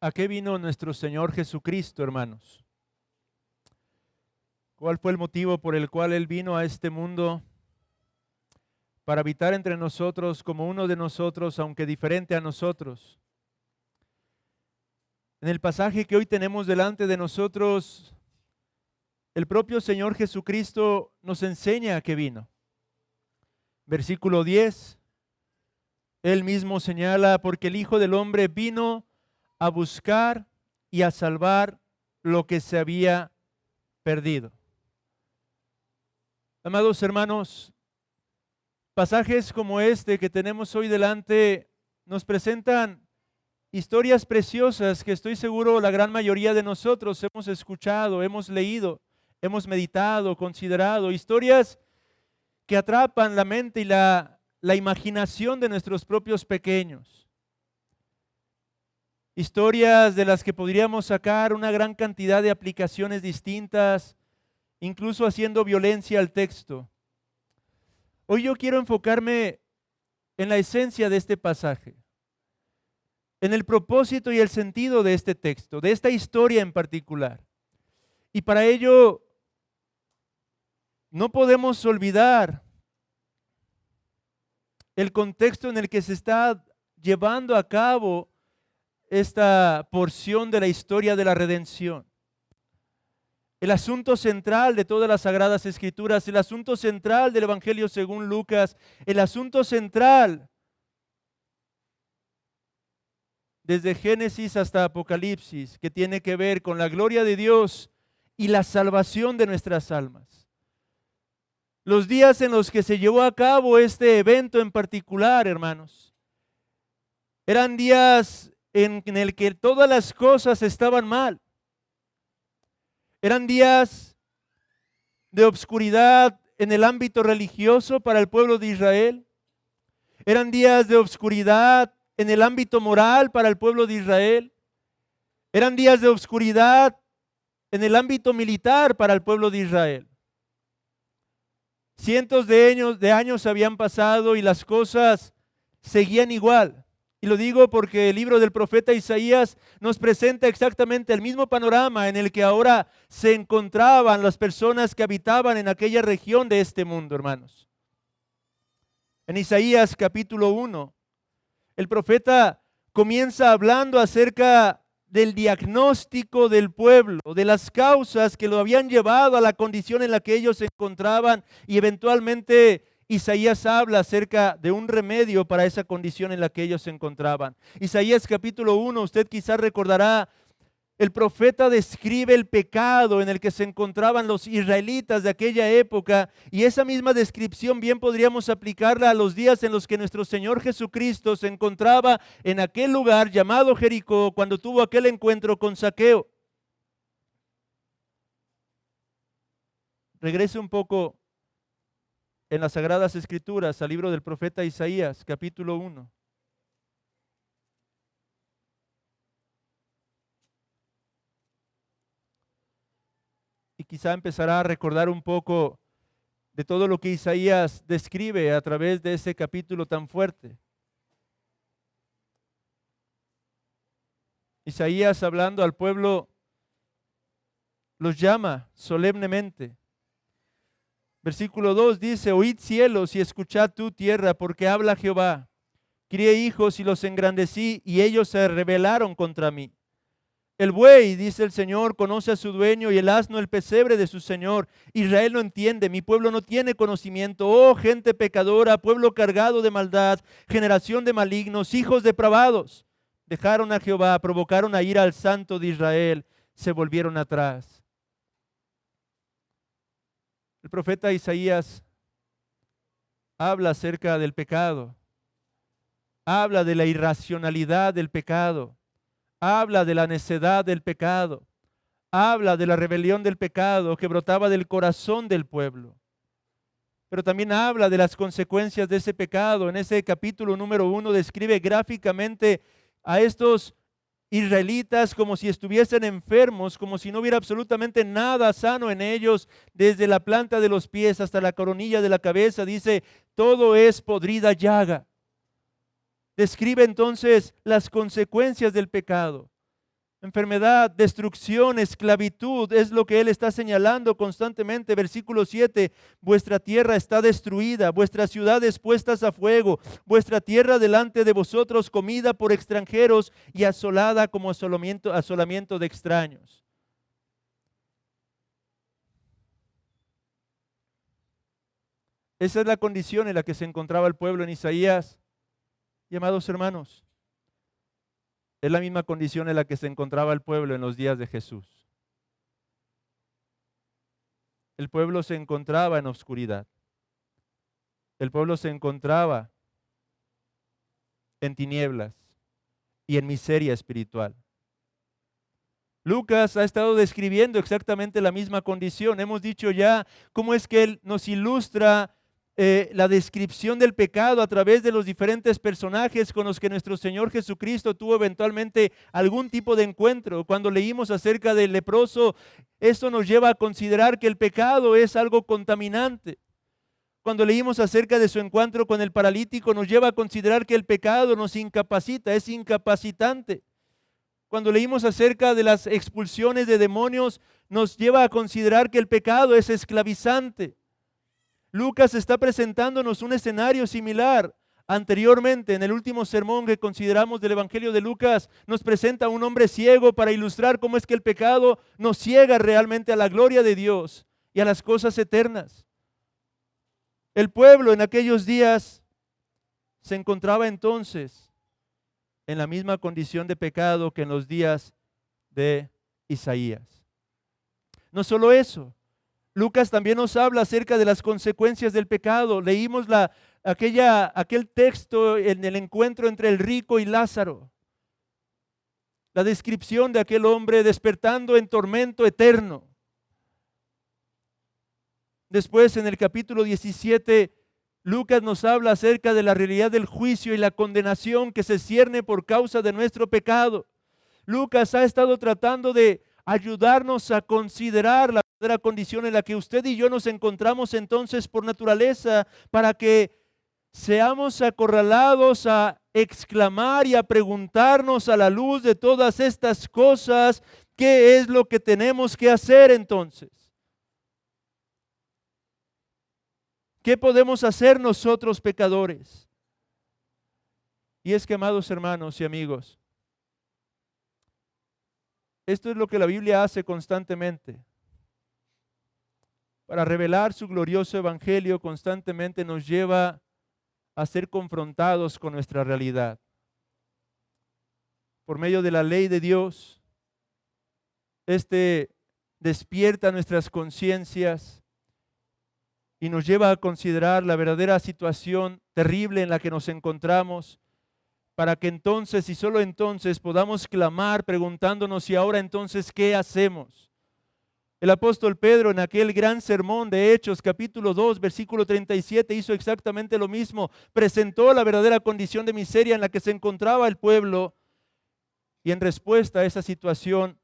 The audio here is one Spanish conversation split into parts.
¿A qué vino nuestro Señor Jesucristo, hermanos? ¿Cuál fue el motivo por el cual Él vino a este mundo? Para habitar entre nosotros como uno de nosotros, aunque diferente a nosotros. En el pasaje que hoy tenemos delante de nosotros, el propio Señor Jesucristo nos enseña a qué vino. Versículo 10, Él mismo señala, porque el Hijo del Hombre vino a buscar y a salvar lo que se había perdido. Amados hermanos, pasajes como este que tenemos hoy delante nos presentan historias preciosas que estoy seguro la gran mayoría de nosotros hemos escuchado, hemos leído, hemos meditado, considerado, historias que atrapan la mente y la imaginación de nuestros propios pequeños. Historias de las que podríamos sacar una gran cantidad de aplicaciones distintas, incluso haciendo violencia al texto. Hoy yo quiero enfocarme en la esencia de este pasaje, en el propósito y el sentido de este texto, de esta historia en particular. Y para ello no podemos olvidar el contexto en el que se está llevando a cabo esta porción de la historia de la redención. El asunto central de todas las Sagradas Escrituras, el asunto central del Evangelio según Lucas, el asunto central desde Génesis hasta Apocalipsis, que tiene que ver con la gloria de Dios y la salvación de nuestras almas. Los días en los que se llevó a cabo este evento en particular, hermanos, eran días en el que todas las cosas estaban mal. Eran días de obscuridad en el ámbito religioso para el pueblo de Israel. Eran días de obscuridad en el ámbito moral para el pueblo de Israel. Eran días de obscuridad en el ámbito militar para el pueblo de Israel. Cientos de años habían pasado y las cosas seguían igual. Y lo digo porque el libro del profeta Isaías nos presenta exactamente el mismo panorama en el que ahora se encontraban las personas que habitaban en aquella región de este mundo, hermanos. En Isaías capítulo 1, el profeta comienza hablando acerca del diagnóstico del pueblo, de las causas que lo habían llevado a la condición en la que ellos se encontraban, y eventualmente Isaías habla acerca de un remedio para esa condición en la que ellos se encontraban. Isaías capítulo 1, usted quizás recordará, el profeta describe el pecado en el que se encontraban los israelitas de aquella época, y esa misma descripción bien podríamos aplicarla a los días en los que nuestro Señor Jesucristo se encontraba en aquel lugar llamado Jericó cuando tuvo aquel encuentro con Zaqueo. Regrese un poco en las Sagradas Escrituras al libro del profeta Isaías, capítulo 1. Y quizá empezará a recordar un poco de todo lo que Isaías describe a través de ese capítulo tan fuerte. Isaías, hablando al pueblo, los llama solemnemente. Versículo 2 dice: oíd cielos y escuchad tú tierra, porque habla Jehová. Crié hijos y los engrandecí, y ellos se rebelaron contra mí. El buey, dice el Señor, conoce a su dueño, y el asno el pesebre de su Señor. Israel no entiende, mi pueblo no tiene conocimiento. Oh gente pecadora, pueblo cargado de maldad, generación de malignos, hijos depravados. Dejaron a Jehová, provocaron a ira al Santo de Israel, se volvieron atrás. El profeta Isaías habla acerca del pecado, habla de la irracionalidad del pecado, habla de la necedad del pecado, habla de la rebelión del pecado que brotaba del corazón del pueblo. Pero también habla de las consecuencias de ese pecado. En ese capítulo número 1 describe gráficamente a estos israelitas como si estuviesen enfermos, como si no hubiera absolutamente nada sano en ellos, desde la planta de los pies hasta la coronilla de la cabeza. Dice, todo es podrida llaga. Describe entonces las consecuencias del pecado. enfermedad, destrucción, esclavitud, es lo que Él está señalando constantemente. Versículo 7, vuestra tierra está destruida, vuestras ciudades puestas a fuego, vuestra tierra delante de vosotros comida por extranjeros y asolada como asolamiento de extraños. Esa es la condición en la que se encontraba el pueblo en Isaías. Y amados hermanos, es la misma condición en la que se encontraba el pueblo en los días de Jesús. El pueblo se encontraba en oscuridad. El pueblo se encontraba en tinieblas y en miseria espiritual. Lucas ha estado describiendo exactamente la misma condición. Hemos dicho ya cómo es que él nos ilustra la descripción del pecado a través de los diferentes personajes con los que nuestro Señor Jesucristo tuvo eventualmente algún tipo de encuentro. Cuando leímos acerca del leproso, esto nos lleva a considerar que el pecado es algo contaminante. Cuando leímos acerca de su encuentro con el paralítico, nos lleva a considerar que el pecado nos incapacita, es incapacitante. Cuando leímos acerca de las expulsiones de demonios, nos lleva a considerar que el pecado es esclavizante. Lucas está presentándonos un escenario similar. Anteriormente, en el último sermón que consideramos del Evangelio de Lucas, nos presenta a un hombre ciego para ilustrar cómo es que el pecado nos ciega realmente a la gloria de Dios y a las cosas eternas. El pueblo en aquellos días se encontraba entonces en la misma condición de pecado que en los días de Isaías. No solo eso, Lucas también nos habla acerca de las consecuencias del pecado. Leímos aquel texto en el encuentro entre el rico y Lázaro. La descripción de aquel hombre despertando en tormento eterno. Después, en el capítulo 17, Lucas nos habla acerca de la realidad del juicio y la condenación que se cierne por causa de nuestro pecado. Lucas ha estado tratando de ayudarnos a considerar la verdadera condición en la que usted y yo nos encontramos entonces por naturaleza, para que seamos acorralados a exclamar y a preguntarnos a la luz de todas estas cosas, ¿qué es lo que tenemos que hacer entonces? ¿Qué podemos hacer nosotros pecadores? Y es que, amados hermanos y amigos, esto es lo que la Biblia hace constantemente. Para revelar su glorioso evangelio, constantemente nos lleva a ser confrontados con nuestra realidad. Por medio de la ley de Dios, despierta nuestras conciencias y nos lleva a considerar la verdadera situación terrible en la que nos encontramos, para que entonces y solo entonces podamos clamar preguntándonos: ¿y ahora entonces qué hacemos? El apóstol Pedro, en aquel gran sermón de Hechos, capítulo 2, versículo 37, hizo exactamente lo mismo. Presentó la verdadera condición de miseria en la que se encontraba el pueblo, y en respuesta a esa situación,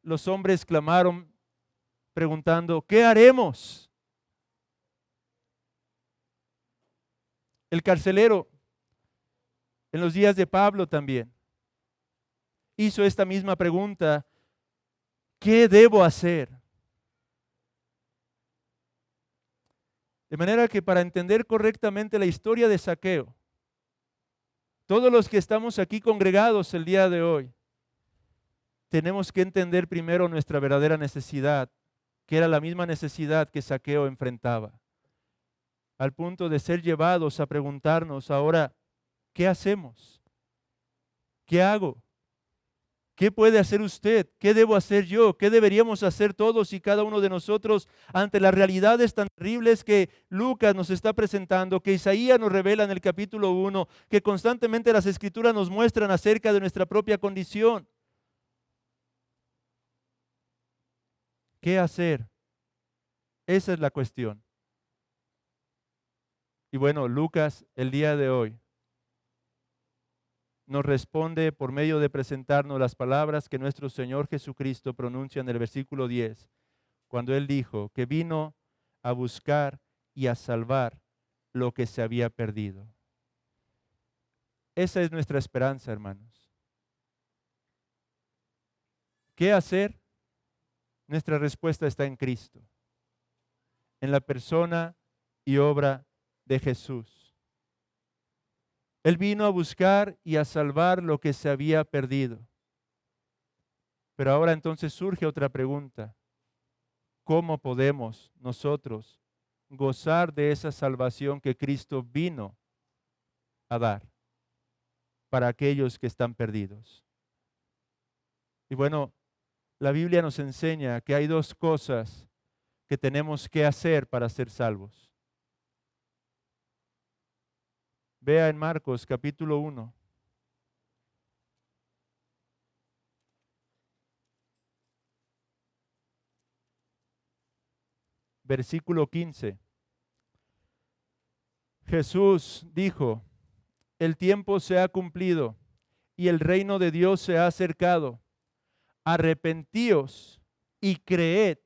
los hombres clamaron preguntando: ¿qué haremos? El carcelero, en los días de Pablo también, hizo esta misma pregunta: ¿qué debo hacer? De manera que, para entender correctamente la historia de Zaqueo, todos los que estamos aquí congregados el día de hoy, tenemos que entender primero nuestra verdadera necesidad, que era la misma necesidad que Zaqueo enfrentaba, al punto de ser llevados a preguntarnos ahora: ¿qué hacemos? ¿Qué hago? ¿Qué puede hacer usted? ¿Qué debo hacer yo? ¿Qué deberíamos hacer todos y cada uno de nosotros ante las realidades tan terribles que Lucas nos está presentando, que Isaías nos revela en el capítulo 1, que constantemente las Escrituras nos muestran acerca de nuestra propia condición? ¿Qué hacer? Esa es la cuestión. Y bueno, Lucas el día de hoy nos responde por medio de presentarnos las palabras que nuestro Señor Jesucristo pronuncia en el versículo 10, cuando Él dijo que vino a buscar y a salvar lo que se había perdido. Esa es nuestra esperanza, hermanos. ¿Qué hacer? Nuestra respuesta está en Cristo, en la persona y obra de Jesús. Él vino a buscar y a salvar lo que se había perdido. Pero ahora entonces surge otra pregunta. ¿Cómo podemos nosotros gozar de esa salvación que Cristo vino a dar para aquellos que están perdidos? Y bueno, la Biblia nos enseña que hay dos cosas que tenemos que hacer para ser salvos. Vea en Marcos capítulo 1. Versículo 15. Jesús dijo: el tiempo se ha cumplido y el reino de Dios se ha acercado. Arrepentíos y creed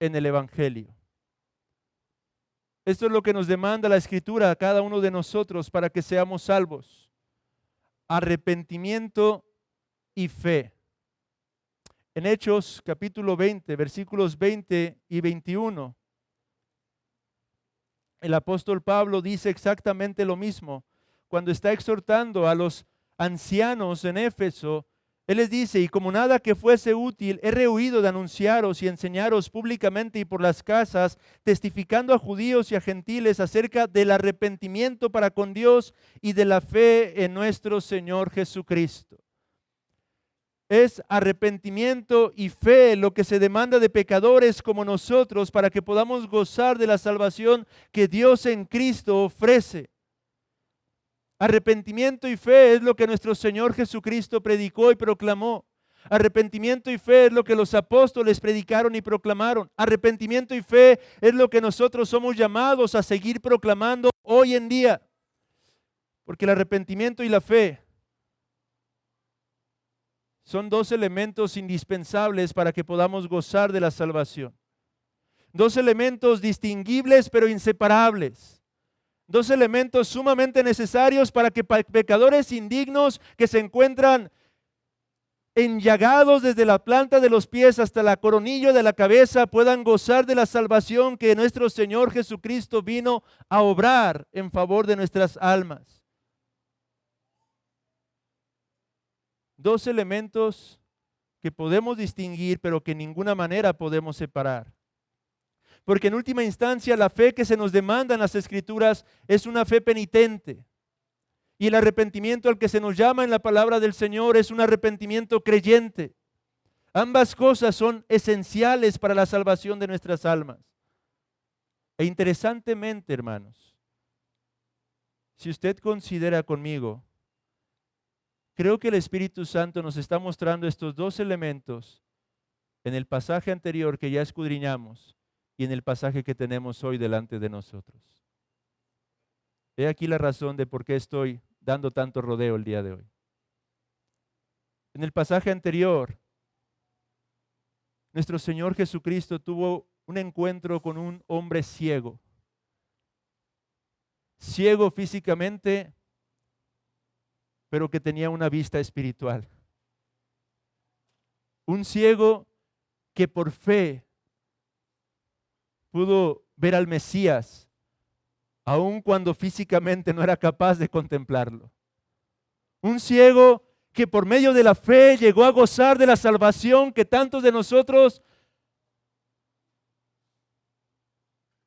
en el Evangelio. Esto es lo que nos demanda la Escritura a cada uno de nosotros para que seamos salvos. Arrepentimiento y fe. En Hechos capítulo 20, versículos 20 y 21, el apóstol Pablo dice exactamente lo mismo. Cuando está exhortando a los ancianos en Éfeso, él les dice: y como nada que fuese útil, he rehuido de anunciaros y enseñaros públicamente y por las casas, testificando a judíos y a gentiles acerca del arrepentimiento para con Dios y de la fe en nuestro Señor Jesucristo. Es arrepentimiento y fe lo que se demanda de pecadores como nosotros para que podamos gozar de la salvación que Dios en Cristo ofrece. Arrepentimiento y fe es lo que nuestro Señor Jesucristo predicó y proclamó. Arrepentimiento y fe es lo que los apóstoles predicaron y proclamaron. Arrepentimiento y fe es lo que nosotros somos llamados a seguir proclamando hoy en día. Porque el arrepentimiento y la fe son dos elementos indispensables para que podamos gozar de la salvación. Dos elementos distinguibles pero inseparables. Dos elementos sumamente necesarios para que pecadores indignos que se encuentran enllagados desde la planta de los pies hasta la coronilla de la cabeza puedan gozar de la salvación que nuestro Señor Jesucristo vino a obrar en favor de nuestras almas. Dos elementos que podemos distinguir, pero que en ninguna manera podemos separar. Porque en última instancia la fe que se nos demanda en las Escrituras es una fe penitente. Y el arrepentimiento al que se nos llama en la palabra del Señor es un arrepentimiento creyente. Ambas cosas son esenciales para la salvación de nuestras almas. E interesantemente, hermanos, si usted considera conmigo, creo que el Espíritu Santo nos está mostrando estos dos elementos en el pasaje anterior que ya escudriñamos y en el pasaje que tenemos hoy delante de nosotros. He aquí la razón de por qué estoy dando tanto rodeo el día de hoy. En el pasaje anterior, nuestro Señor Jesucristo tuvo un encuentro con un hombre ciego. Ciego físicamente, pero que tenía una vista espiritual. Un ciego que por fe pudo ver al Mesías, aun cuando físicamente no era capaz de contemplarlo. Un ciego que por medio de la fe llegó a gozar de la salvación que tantos de nosotros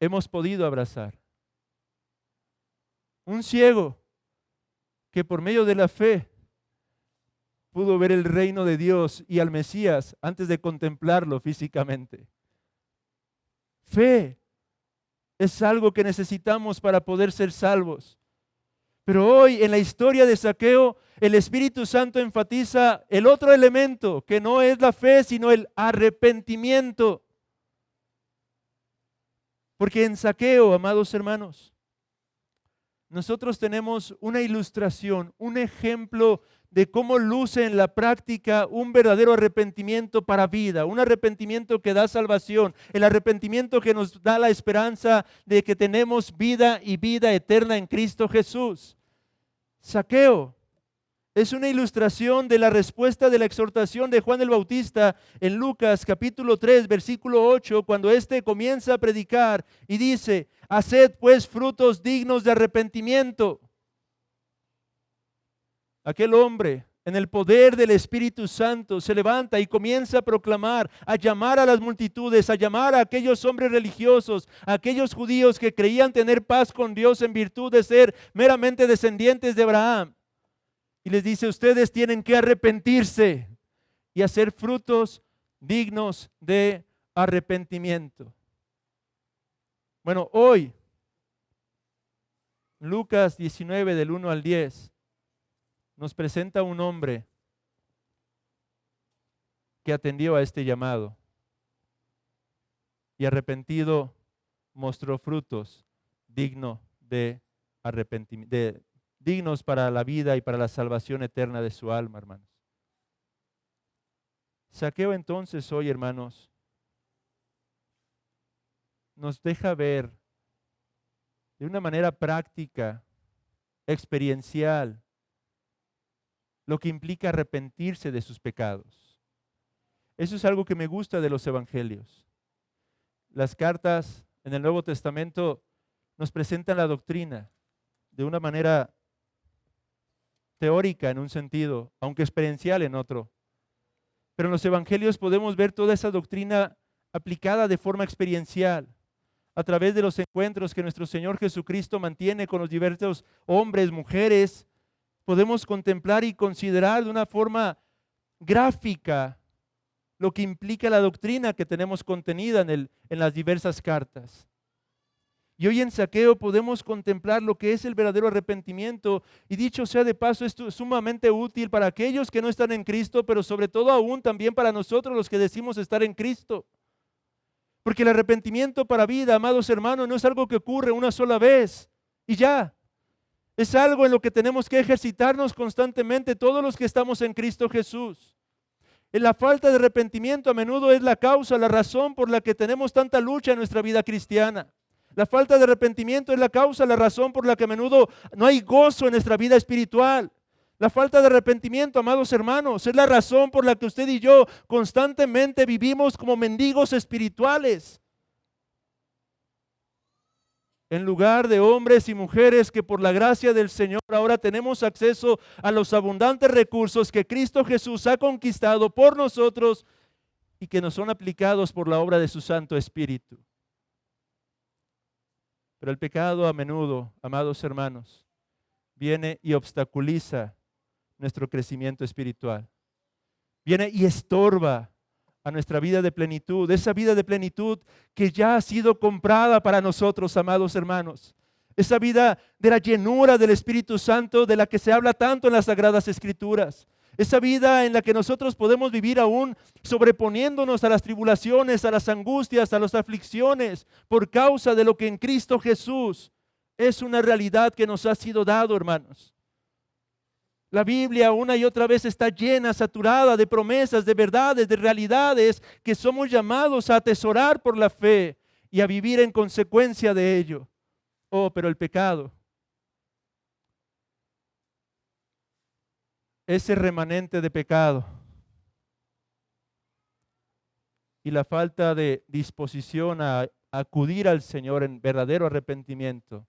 hemos podido abrazar. Un ciego que por medio de la fe pudo ver el reino de Dios y al Mesías antes de contemplarlo físicamente. Fe es algo que necesitamos para poder ser salvos. Pero hoy en la historia de Zaqueo, el Espíritu Santo enfatiza el otro elemento, que no es la fe, sino el arrepentimiento. Porque en Zaqueo, amados hermanos, nosotros tenemos una ilustración, un ejemplo de cómo luce en la práctica un verdadero arrepentimiento para vida, un arrepentimiento que da salvación, el arrepentimiento que nos da la esperanza de que tenemos vida y vida eterna en Cristo Jesús. Zaqueo Es una ilustración de la respuesta de la exhortación de Juan el Bautista en Lucas capítulo 3, versículo 8, cuando éste comienza a predicar y dice: haced pues frutos dignos de arrepentimiento. Aquel hombre, en el poder del Espíritu Santo, se levanta y comienza a proclamar, a llamar a las multitudes, a llamar a aquellos hombres religiosos, a aquellos judíos que creían tener paz con Dios en virtud de ser meramente descendientes de Abraham. Y les dice: ustedes tienen que arrepentirse y hacer frutos dignos de arrepentimiento. Bueno, hoy, Lucas 19 del 1 al 10, nos presenta un hombre que atendió a este llamado y arrepentido mostró frutos dignos de arrepentimiento, dignos para la vida y para la salvación eterna de su alma, hermanos. Zaqueo entonces hoy, hermanos, nos deja ver de una manera práctica, experiencial, lo que implica arrepentirse de sus pecados. Eso es algo que me gusta de los evangelios. Las cartas en el Nuevo Testamento nos presentan la doctrina de una manera teórica en un sentido, aunque experiencial en otro. Pero en los evangelios podemos ver toda esa doctrina aplicada de forma experiencial, a través de los encuentros que nuestro Señor Jesucristo mantiene con los diversos hombres, mujeres. Podemos contemplar y considerar de una forma gráfica lo que implica la doctrina que tenemos contenida en las diversas cartas. Y hoy en Zaqueo podemos contemplar lo que es el verdadero arrepentimiento. Y dicho sea de paso, esto es sumamente útil para aquellos que no están en Cristo, pero sobre todo aún también para nosotros los que decimos estar en Cristo. Porque el arrepentimiento para vida, amados hermanos, no es algo que ocurre una sola vez y ya. Es algo en lo que tenemos que ejercitarnos constantemente todos los que estamos en Cristo Jesús. En la falta de arrepentimiento a menudo es la causa, la razón por la que tenemos tanta lucha en nuestra vida cristiana. La falta de arrepentimiento es la causa, la razón por la que a menudo no hay gozo en nuestra vida espiritual. La falta de arrepentimiento, amados hermanos, es la razón por la que usted y yo constantemente vivimos como mendigos espirituales, en lugar de hombres y mujeres que por la gracia del Señor ahora tenemos acceso a los abundantes recursos que Cristo Jesús ha conquistado por nosotros y que nos son aplicados por la obra de su Santo Espíritu. Pero el pecado a menudo, amados hermanos, viene y obstaculiza nuestro crecimiento espiritual. Viene y estorba a nuestra vida de plenitud, esa vida de plenitud que ya ha sido comprada para nosotros, amados hermanos. Esa vida de la llenura del Espíritu Santo de la que se habla tanto en las Sagradas Escrituras. Esa vida en la que nosotros podemos vivir aún sobreponiéndonos a las tribulaciones, a las angustias, a las aflicciones, por causa de lo que en Cristo Jesús es una realidad que nos ha sido dado, hermanos. La Biblia una y otra vez está llena, saturada de promesas, de verdades, de realidades que somos llamados a atesorar por la fe y a vivir en consecuencia de ello. Oh, pero el pecado, ese remanente de pecado y la falta de disposición a acudir al Señor en verdadero arrepentimiento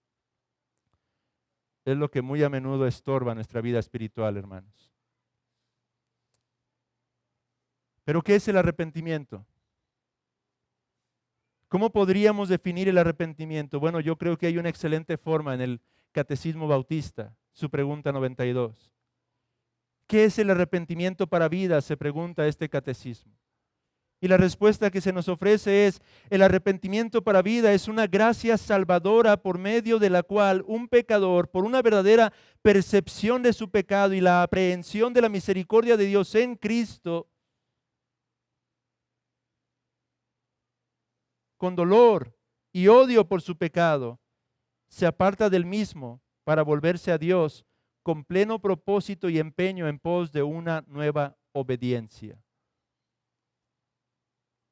es lo que muy a menudo estorba nuestra vida espiritual, hermanos. ¿Pero qué es el arrepentimiento? ¿Cómo podríamos definir el arrepentimiento? Bueno, yo creo que hay una excelente forma en el Catecismo Bautista, su pregunta 92. ¿Qué es el arrepentimiento para vida?, se pregunta este catecismo. Y la respuesta que se nos ofrece es: el arrepentimiento para vida es una gracia salvadora por medio de la cual un pecador, por una verdadera percepción de su pecado y la aprehensión de la misericordia de Dios en Cristo, con dolor y odio por su pecado, se aparta del mismo para volverse a Dios con pleno propósito y empeño en pos de una nueva obediencia.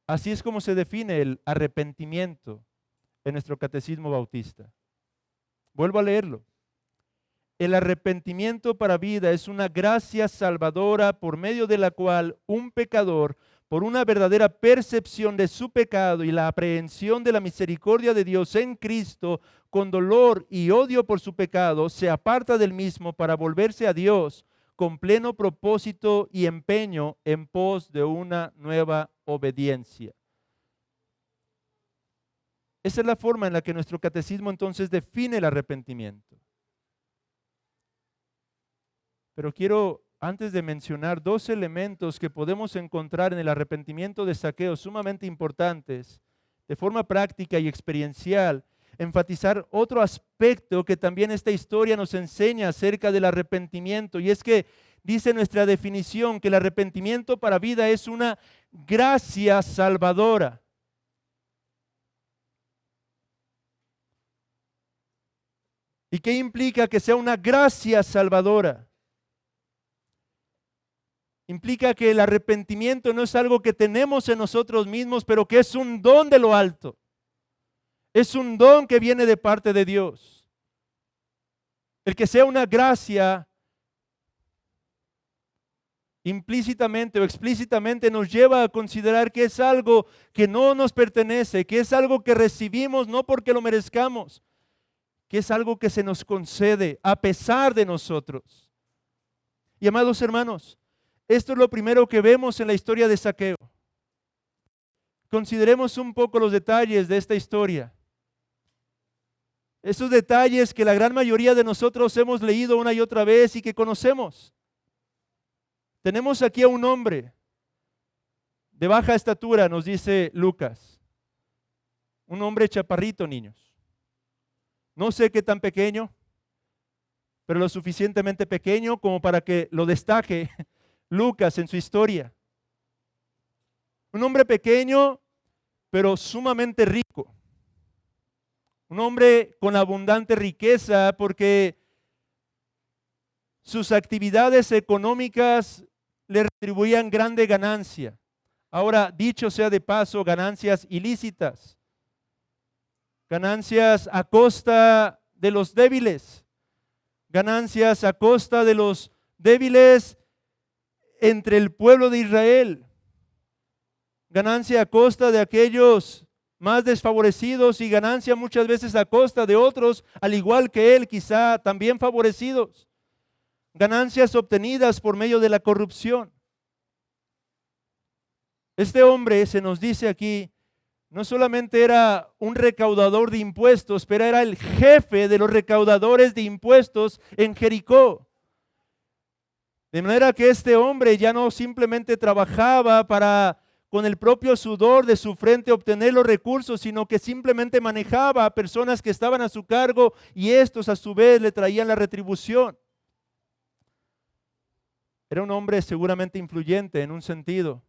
Así es como se define el arrepentimiento en nuestro Catecismo Bautista. Vuelvo a leerlo. El arrepentimiento para vida es una gracia salvadora por medio de la cual un pecador, por una verdadera percepción de su pecado y la aprehensión de la misericordia de Dios en Cristo, con dolor y odio por su pecado, se aparta del mismo para volverse a Dios con pleno propósito y empeño en pos de una nueva obediencia. Esa es la forma en la que nuestro catecismo entonces define el arrepentimiento. Pero quiero, antes de mencionar dos elementos que podemos encontrar en el arrepentimiento de Zaqueo sumamente importantes, de forma práctica y experiencial, enfatizar otro aspecto que también esta historia nos enseña acerca del arrepentimiento, y es que dice nuestra definición que el arrepentimiento para vida es una gracia salvadora. ¿Y qué implica que sea una gracia salvadora? Implica que el arrepentimiento no es algo que tenemos en nosotros mismos, pero que es un don de lo alto. Es un don que viene de parte de Dios. El que sea una gracia implícitamente o explícitamente nos lleva a considerar que es algo que no nos pertenece, que es algo que recibimos no porque lo merezcamos, que es algo que se nos concede a pesar de nosotros. Y amados hermanos, esto es lo primero que vemos en la historia de Zaqueo. Consideremos un poco los detalles de esta historia. Esos detalles que la gran mayoría de nosotros hemos leído una y otra vez y que conocemos. Tenemos aquí a un hombre de baja estatura, nos dice Lucas. Un hombre chaparrito, niños. No sé qué tan pequeño, pero lo suficientemente pequeño como para que lo destaque Lucas en su historia. Un hombre pequeño, pero sumamente rico. Un hombre con abundante riqueza porque sus actividades económicas le retribuían grande ganancia. Ahora, dicho sea de paso, ganancias ilícitas. Ganancias a costa de los débiles. Ganancias a costa de los débiles entre el pueblo de Israel, ganancia a costa de aquellos más desfavorecidos y ganancia muchas veces a costa de otros, al igual que él, quizá también favorecidos, ganancias obtenidas por medio de la corrupción. Este hombre, se nos dice aquí, no solamente era un recaudador de impuestos, pero era el jefe de los recaudadores de impuestos en Jericó. De manera que este hombre ya no simplemente trabajaba para, con el propio sudor de su frente, obtener los recursos, sino que simplemente manejaba a personas que estaban a su cargo y estos a su vez le traían la retribución. Era un hombre seguramente influyente en un sentido.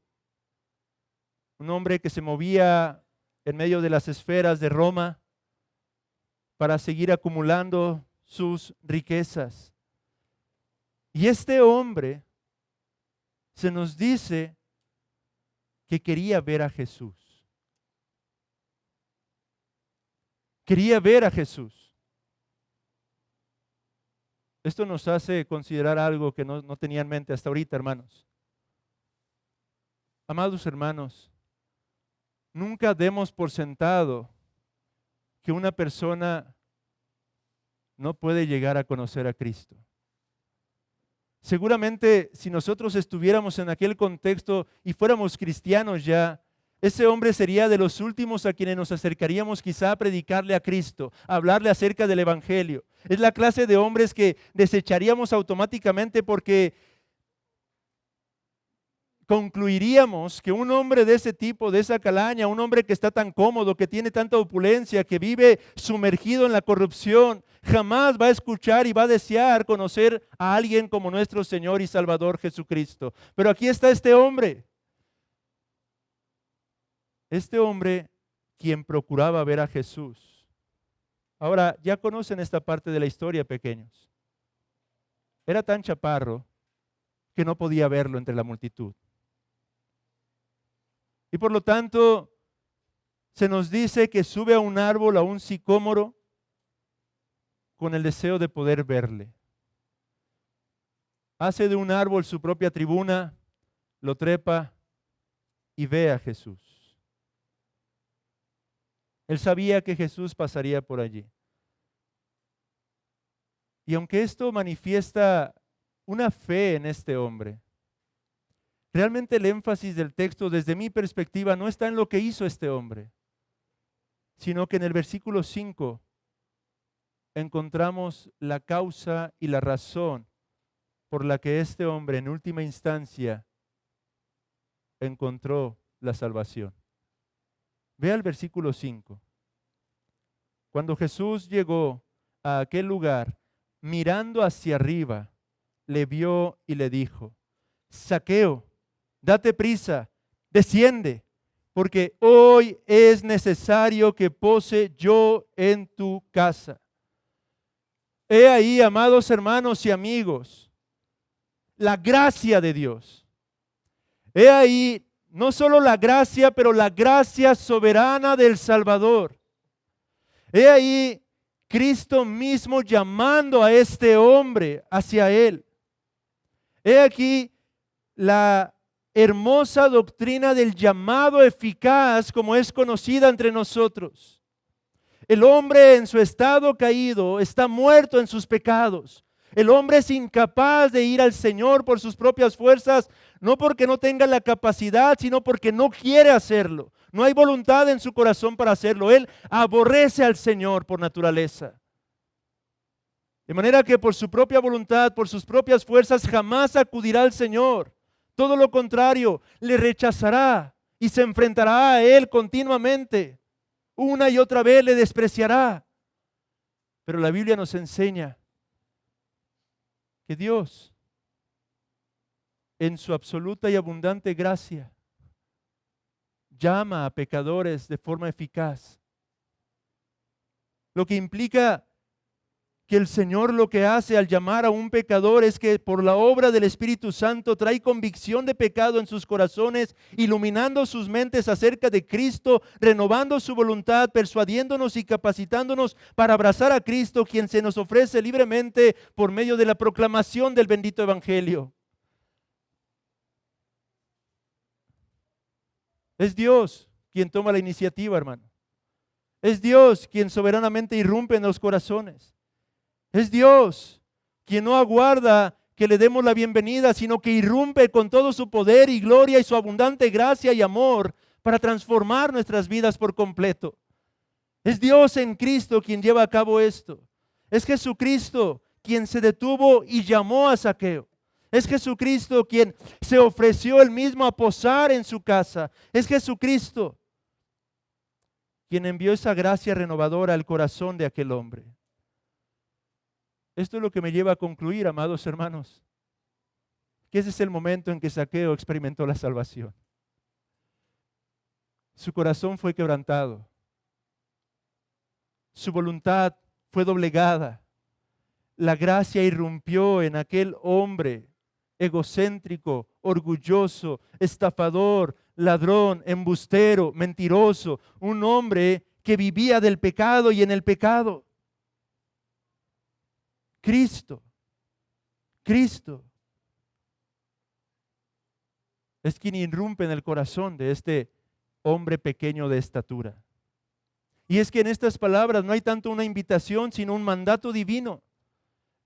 Un hombre que se movía en medio de las esferas de Roma para seguir acumulando sus riquezas. Y este hombre se nos dice que quería ver a Jesús. Quería ver a Jesús. Esto nos hace considerar algo que no tenía en mente hasta ahorita, hermanos. Amados hermanos, nunca demos por sentado que una persona no puede llegar a conocer a Cristo. Seguramente si nosotros estuviéramos en aquel contexto y fuéramos cristianos ya, ese hombre sería de los últimos a quienes nos acercaríamos quizá a predicarle a Cristo, a hablarle acerca del Evangelio. Es la clase de hombres que desecharíamos automáticamente porque concluiríamos que un hombre de ese tipo, de esa calaña, un hombre que está tan cómodo, que tiene tanta opulencia, que vive sumergido en la corrupción, jamás va a escuchar y va a desear conocer a alguien como nuestro Señor y Salvador Jesucristo. Pero aquí está este hombre quien procuraba ver a Jesús. Ahora, ya conocen esta parte de la historia, pequeños. Era tan chaparro que no podía verlo entre la multitud. Y por lo tanto, se nos dice que sube a un árbol, a un sicómoro, con el deseo de poder verle. hace de un árbol su propia tribuna, lo trepa y ve a Jesús. Él sabía que Jesús pasaría por allí. Y aunque esto manifiesta una fe en este hombre, realmente el énfasis del texto desde mi perspectiva no está en lo que hizo este hombre, sino que en el versículo 5 encontramos la causa y la razón por la que este hombre en última instancia encontró la salvación. Vea el versículo 5. Cuando Jesús llegó a aquel lugar, mirando hacia arriba, le vio y le dijo: Zaqueo, date prisa, desciende, porque hoy es necesario que pose yo en tu casa. He ahí, amados hermanos y amigos, la gracia de Dios. He ahí no solo la gracia, pero la gracia soberana del Salvador. He ahí Cristo mismo llamando a este hombre hacia Él. He aquí la hermosa doctrina del llamado eficaz como es conocida entre nosotros. El hombre en su estado caído está muerto en sus pecados. El hombre es incapaz de ir al Señor por sus propias fuerzas, no porque no tenga la capacidad, sino porque no quiere hacerlo. No hay voluntad en su corazón para hacerlo. Él aborrece al Señor por naturaleza. De manera que por su propia voluntad, por sus propias fuerzas, jamás acudirá al Señor. Todo lo contrario, le rechazará y se enfrentará a Él continuamente. Una y otra vez le despreciará. Pero la Biblia nos enseña que Dios, en su absoluta y abundante gracia, llama a pecadores de forma eficaz. Lo que implica que el Señor lo que hace al llamar a un pecador es que por la obra del Espíritu Santo trae convicción de pecado en sus corazones, iluminando sus mentes acerca de Cristo, renovando su voluntad, persuadiéndonos y capacitándonos para abrazar a Cristo, quien se nos ofrece libremente por medio de la proclamación del bendito Evangelio. Es Dios quien toma la iniciativa, hermano. Es Dios quien soberanamente irrumpe en los corazones. Es Dios quien no aguarda que le demos la bienvenida, sino que irrumpe con todo su poder y gloria y su abundante gracia y amor para transformar nuestras vidas por completo. Es Dios en Cristo quien lleva a cabo esto. Es Jesucristo quien se detuvo y llamó a Zaqueo. Es Jesucristo quien se ofreció él mismo a posar en su casa. Es Jesucristo quien envió esa gracia renovadora al corazón de aquel hombre. Esto es lo que me lleva a concluir, amados hermanos, que ese es el momento en que Zaqueo experimentó la salvación. Su corazón fue quebrantado. Su voluntad fue doblegada. La gracia irrumpió en aquel hombre egocéntrico, orgulloso, estafador, ladrón, embustero, mentiroso, un hombre que vivía del pecado y en el pecado. Cristo es quien irrumpe en el corazón de este hombre pequeño de estatura. Y es que en estas palabras no hay tanto una invitación, sino un mandato divino.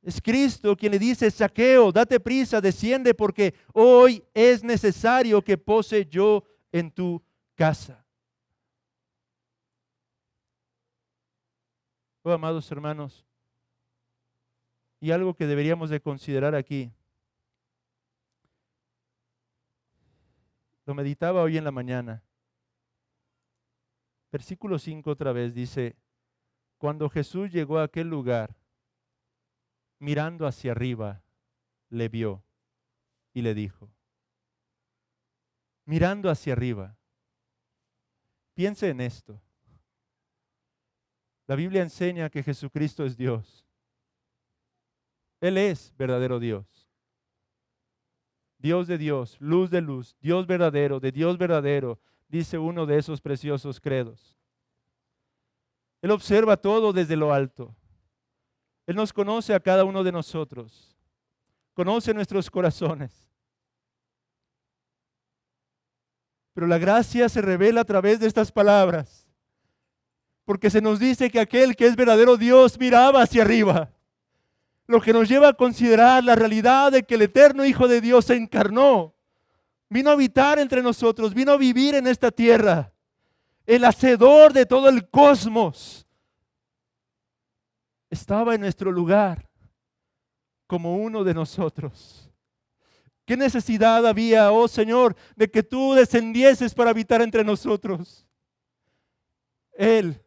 Es Cristo quien le dice: Zaqueo, date prisa, desciende, porque hoy es necesario que pose yo en tu casa. Oh, amados hermanos, y algo que deberíamos de considerar aquí. Lo meditaba hoy en la mañana. Versículo 5 otra vez dice: cuando Jesús llegó a aquel lugar, mirando hacia arriba, le vio y le dijo. Mirando hacia arriba. Piense en esto. La Biblia enseña que Jesucristo es Dios. Él es verdadero Dios. Dios de Dios, luz de luz, Dios verdadero, de Dios verdadero, dice uno de esos preciosos credos. Él observa todo desde lo alto. Él nos conoce a cada uno de nosotros. conoce nuestros corazones. Pero la gracia se revela a través de estas palabras, porque se nos dice que aquel que es verdadero Dios miraba hacia arriba, lo que nos lleva a considerar la realidad de que el eterno Hijo de Dios se encarnó, vino a habitar entre nosotros, vino a vivir en esta tierra. El hacedor de todo el cosmos estaba en nuestro lugar como uno de nosotros. ¿Qué necesidad había, oh Señor, de que tú descendieses para habitar entre nosotros? Él,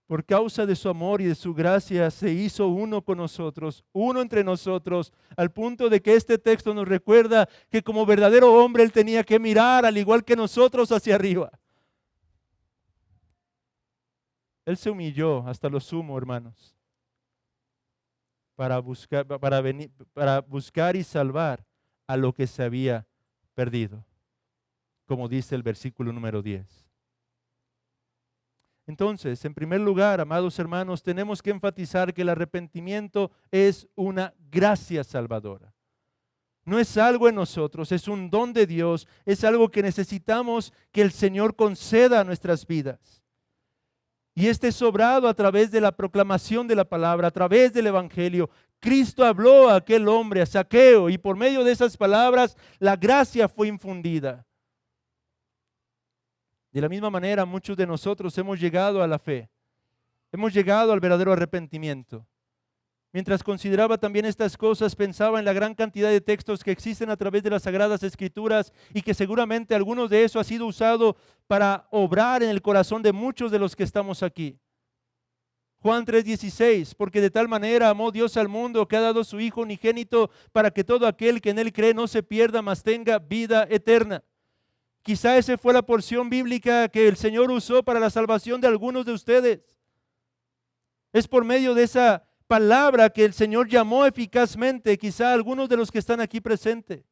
por causa de su amor y de su gracia, se hizo uno con nosotros, uno entre nosotros, al punto de que este texto nos recuerda que como verdadero hombre Él tenía que mirar, al igual que nosotros, hacia arriba. Él se humilló hasta lo sumo, hermanos, para buscar y salvar a lo que se había perdido, como dice el versículo número 10. Entonces, en primer lugar, amados hermanos, tenemos que enfatizar que el arrepentimiento es una gracia salvadora. No es algo en nosotros, es un don de Dios, es algo que necesitamos que el Señor conceda a nuestras vidas. Y este es obrado a través de la proclamación de la palabra, a través del Evangelio. Cristo habló a aquel hombre, a Zaqueo, y por medio de esas palabras la gracia fue infundida. De la misma manera, muchos de nosotros hemos llegado a la fe, hemos llegado al verdadero arrepentimiento. Mientras consideraba también estas cosas, pensaba en la gran cantidad de textos que existen a través de las Sagradas Escrituras y que seguramente algunos de esos ha sido usado para obrar en el corazón de muchos de los que estamos aquí. Juan 3:16, porque de tal manera amó Dios al mundo que ha dado su Hijo unigénito para que todo aquel que en Él cree no se pierda, mas tenga vida eterna. Quizá esa fue la porción bíblica que el Señor usó para la salvación de algunos de ustedes. Es por medio de esa palabra que el Señor llamó eficazmente quizá a algunos de los que están aquí presentes.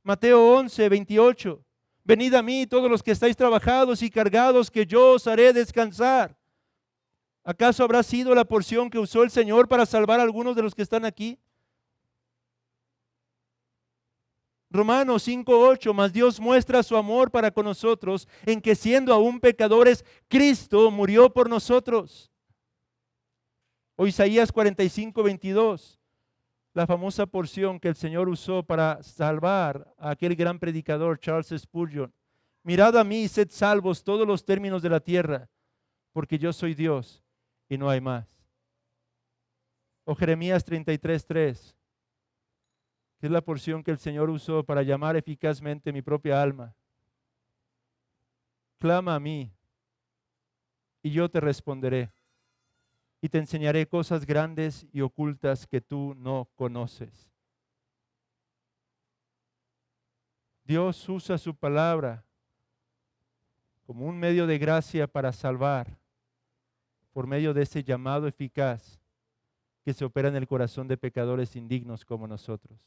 Mateo 11:28, venid a mí todos los que estáis trabajados y cargados, que yo os haré descansar. ¿Acaso habrá sido la porción que usó el Señor para salvar a algunos de los que están aquí? Romanos 5:8, mas Dios muestra su amor para con nosotros en que siendo aún pecadores, Cristo murió por nosotros. O Isaías 45:22, la famosa porción que el Señor usó para salvar a aquel gran predicador Charles Spurgeon. Mirad a mí y sed salvos todos los términos de la tierra, porque yo soy Dios y no hay más. O Jeremías 33:3, que es la porción que el Señor usó para llamar eficazmente mi propia alma. Clama a mí y yo te responderé y te enseñaré cosas grandes y ocultas que tú no conoces. Dios usa su palabra como un medio de gracia para salvar por medio de ese llamado eficaz que se opera en el corazón de pecadores indignos como nosotros.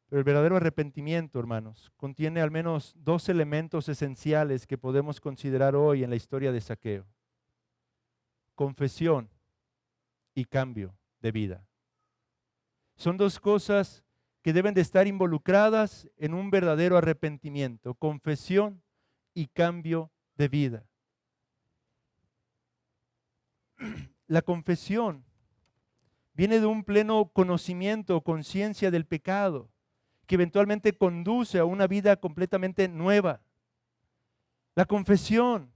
Pero el verdadero arrepentimiento, hermanos, contiene al menos dos elementos esenciales que podemos considerar hoy en la historia de Zaqueo: confesión y cambio de vida. Son dos cosas que deben de estar involucradas en un verdadero arrepentimiento: confesión y cambio de vida. La confesión viene de un pleno conocimiento o conciencia del pecado, que eventualmente conduce a una vida completamente nueva. La confesión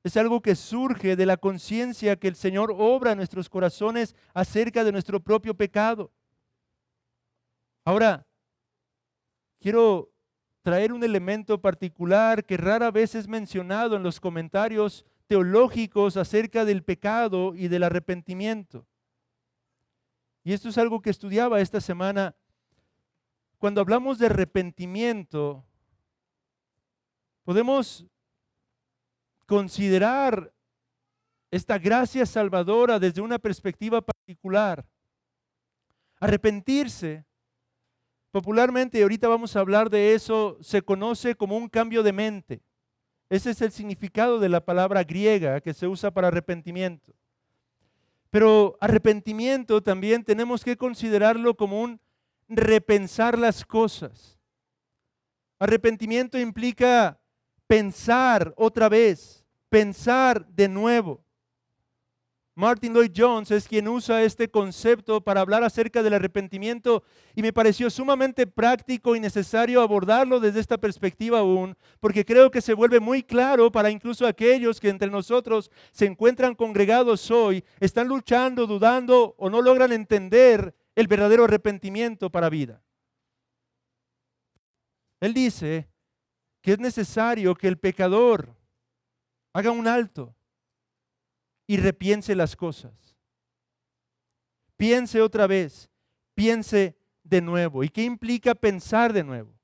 es algo que surge de la conciencia que el Señor obra en nuestros corazones acerca de nuestro propio pecado. Ahora, quiero traer un elemento particular que rara vez es mencionado en los comentarios teológicos acerca del pecado y del arrepentimiento. Y esto es algo que estudiaba esta semana. Cuando hablamos de arrepentimiento, podemos considerar esta gracia salvadora desde una perspectiva particular. Arrepentirse, popularmente, y ahorita vamos a hablar de eso, se conoce como un cambio de mente. Ese es el significado de la palabra griega que se usa para arrepentimiento. Pero arrepentimiento también tenemos que considerarlo como un repensar las cosas. Arrepentimiento implica pensar otra vez, pensar de nuevo. Martin Lloyd Jones es quien usa este concepto para hablar acerca del arrepentimiento y me pareció sumamente práctico y necesario abordarlo desde esta perspectiva aún, porque creo que se vuelve muy claro para incluso aquellos que entre nosotros se encuentran congregados hoy, están luchando, dudando o no logran entender el verdadero arrepentimiento para vida. Él dice que es necesario que el pecador haga un alto y repiense las cosas. Piense otra vez, piense de nuevo. ¿Y qué implica pensar de nuevo?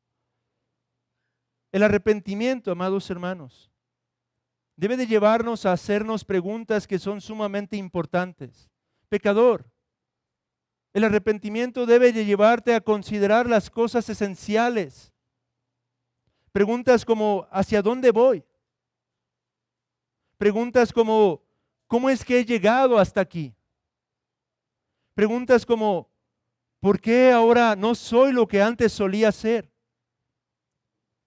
El arrepentimiento, amados hermanos, debe de llevarnos a hacernos preguntas que son sumamente importantes. Pecador, el arrepentimiento debe de llevarte a considerar las cosas esenciales. Preguntas como, ¿hacia dónde voy? Preguntas como, ¿cómo es que he llegado hasta aquí? Preguntas como, ¿por qué ahora no soy lo que antes solía ser?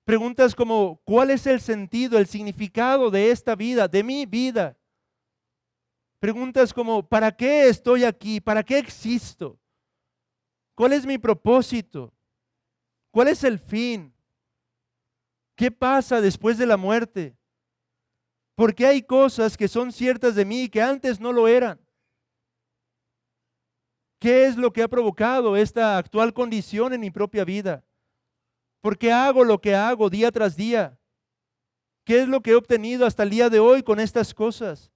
Preguntas como, ¿cuál es el sentido, el significado de esta vida, de mi vida? Preguntas como, ¿para qué estoy aquí? ¿Para qué existo? ¿Cuál es mi propósito? ¿Cuál es el fin? ¿Qué pasa después de la muerte? ¿Por qué hay cosas que son ciertas de mí que antes no lo eran? ¿Qué es lo que ha provocado esta actual condición en mi propia vida? ¿Por qué hago lo que hago día tras día? ¿Qué es lo que he obtenido hasta el día de hoy con estas cosas?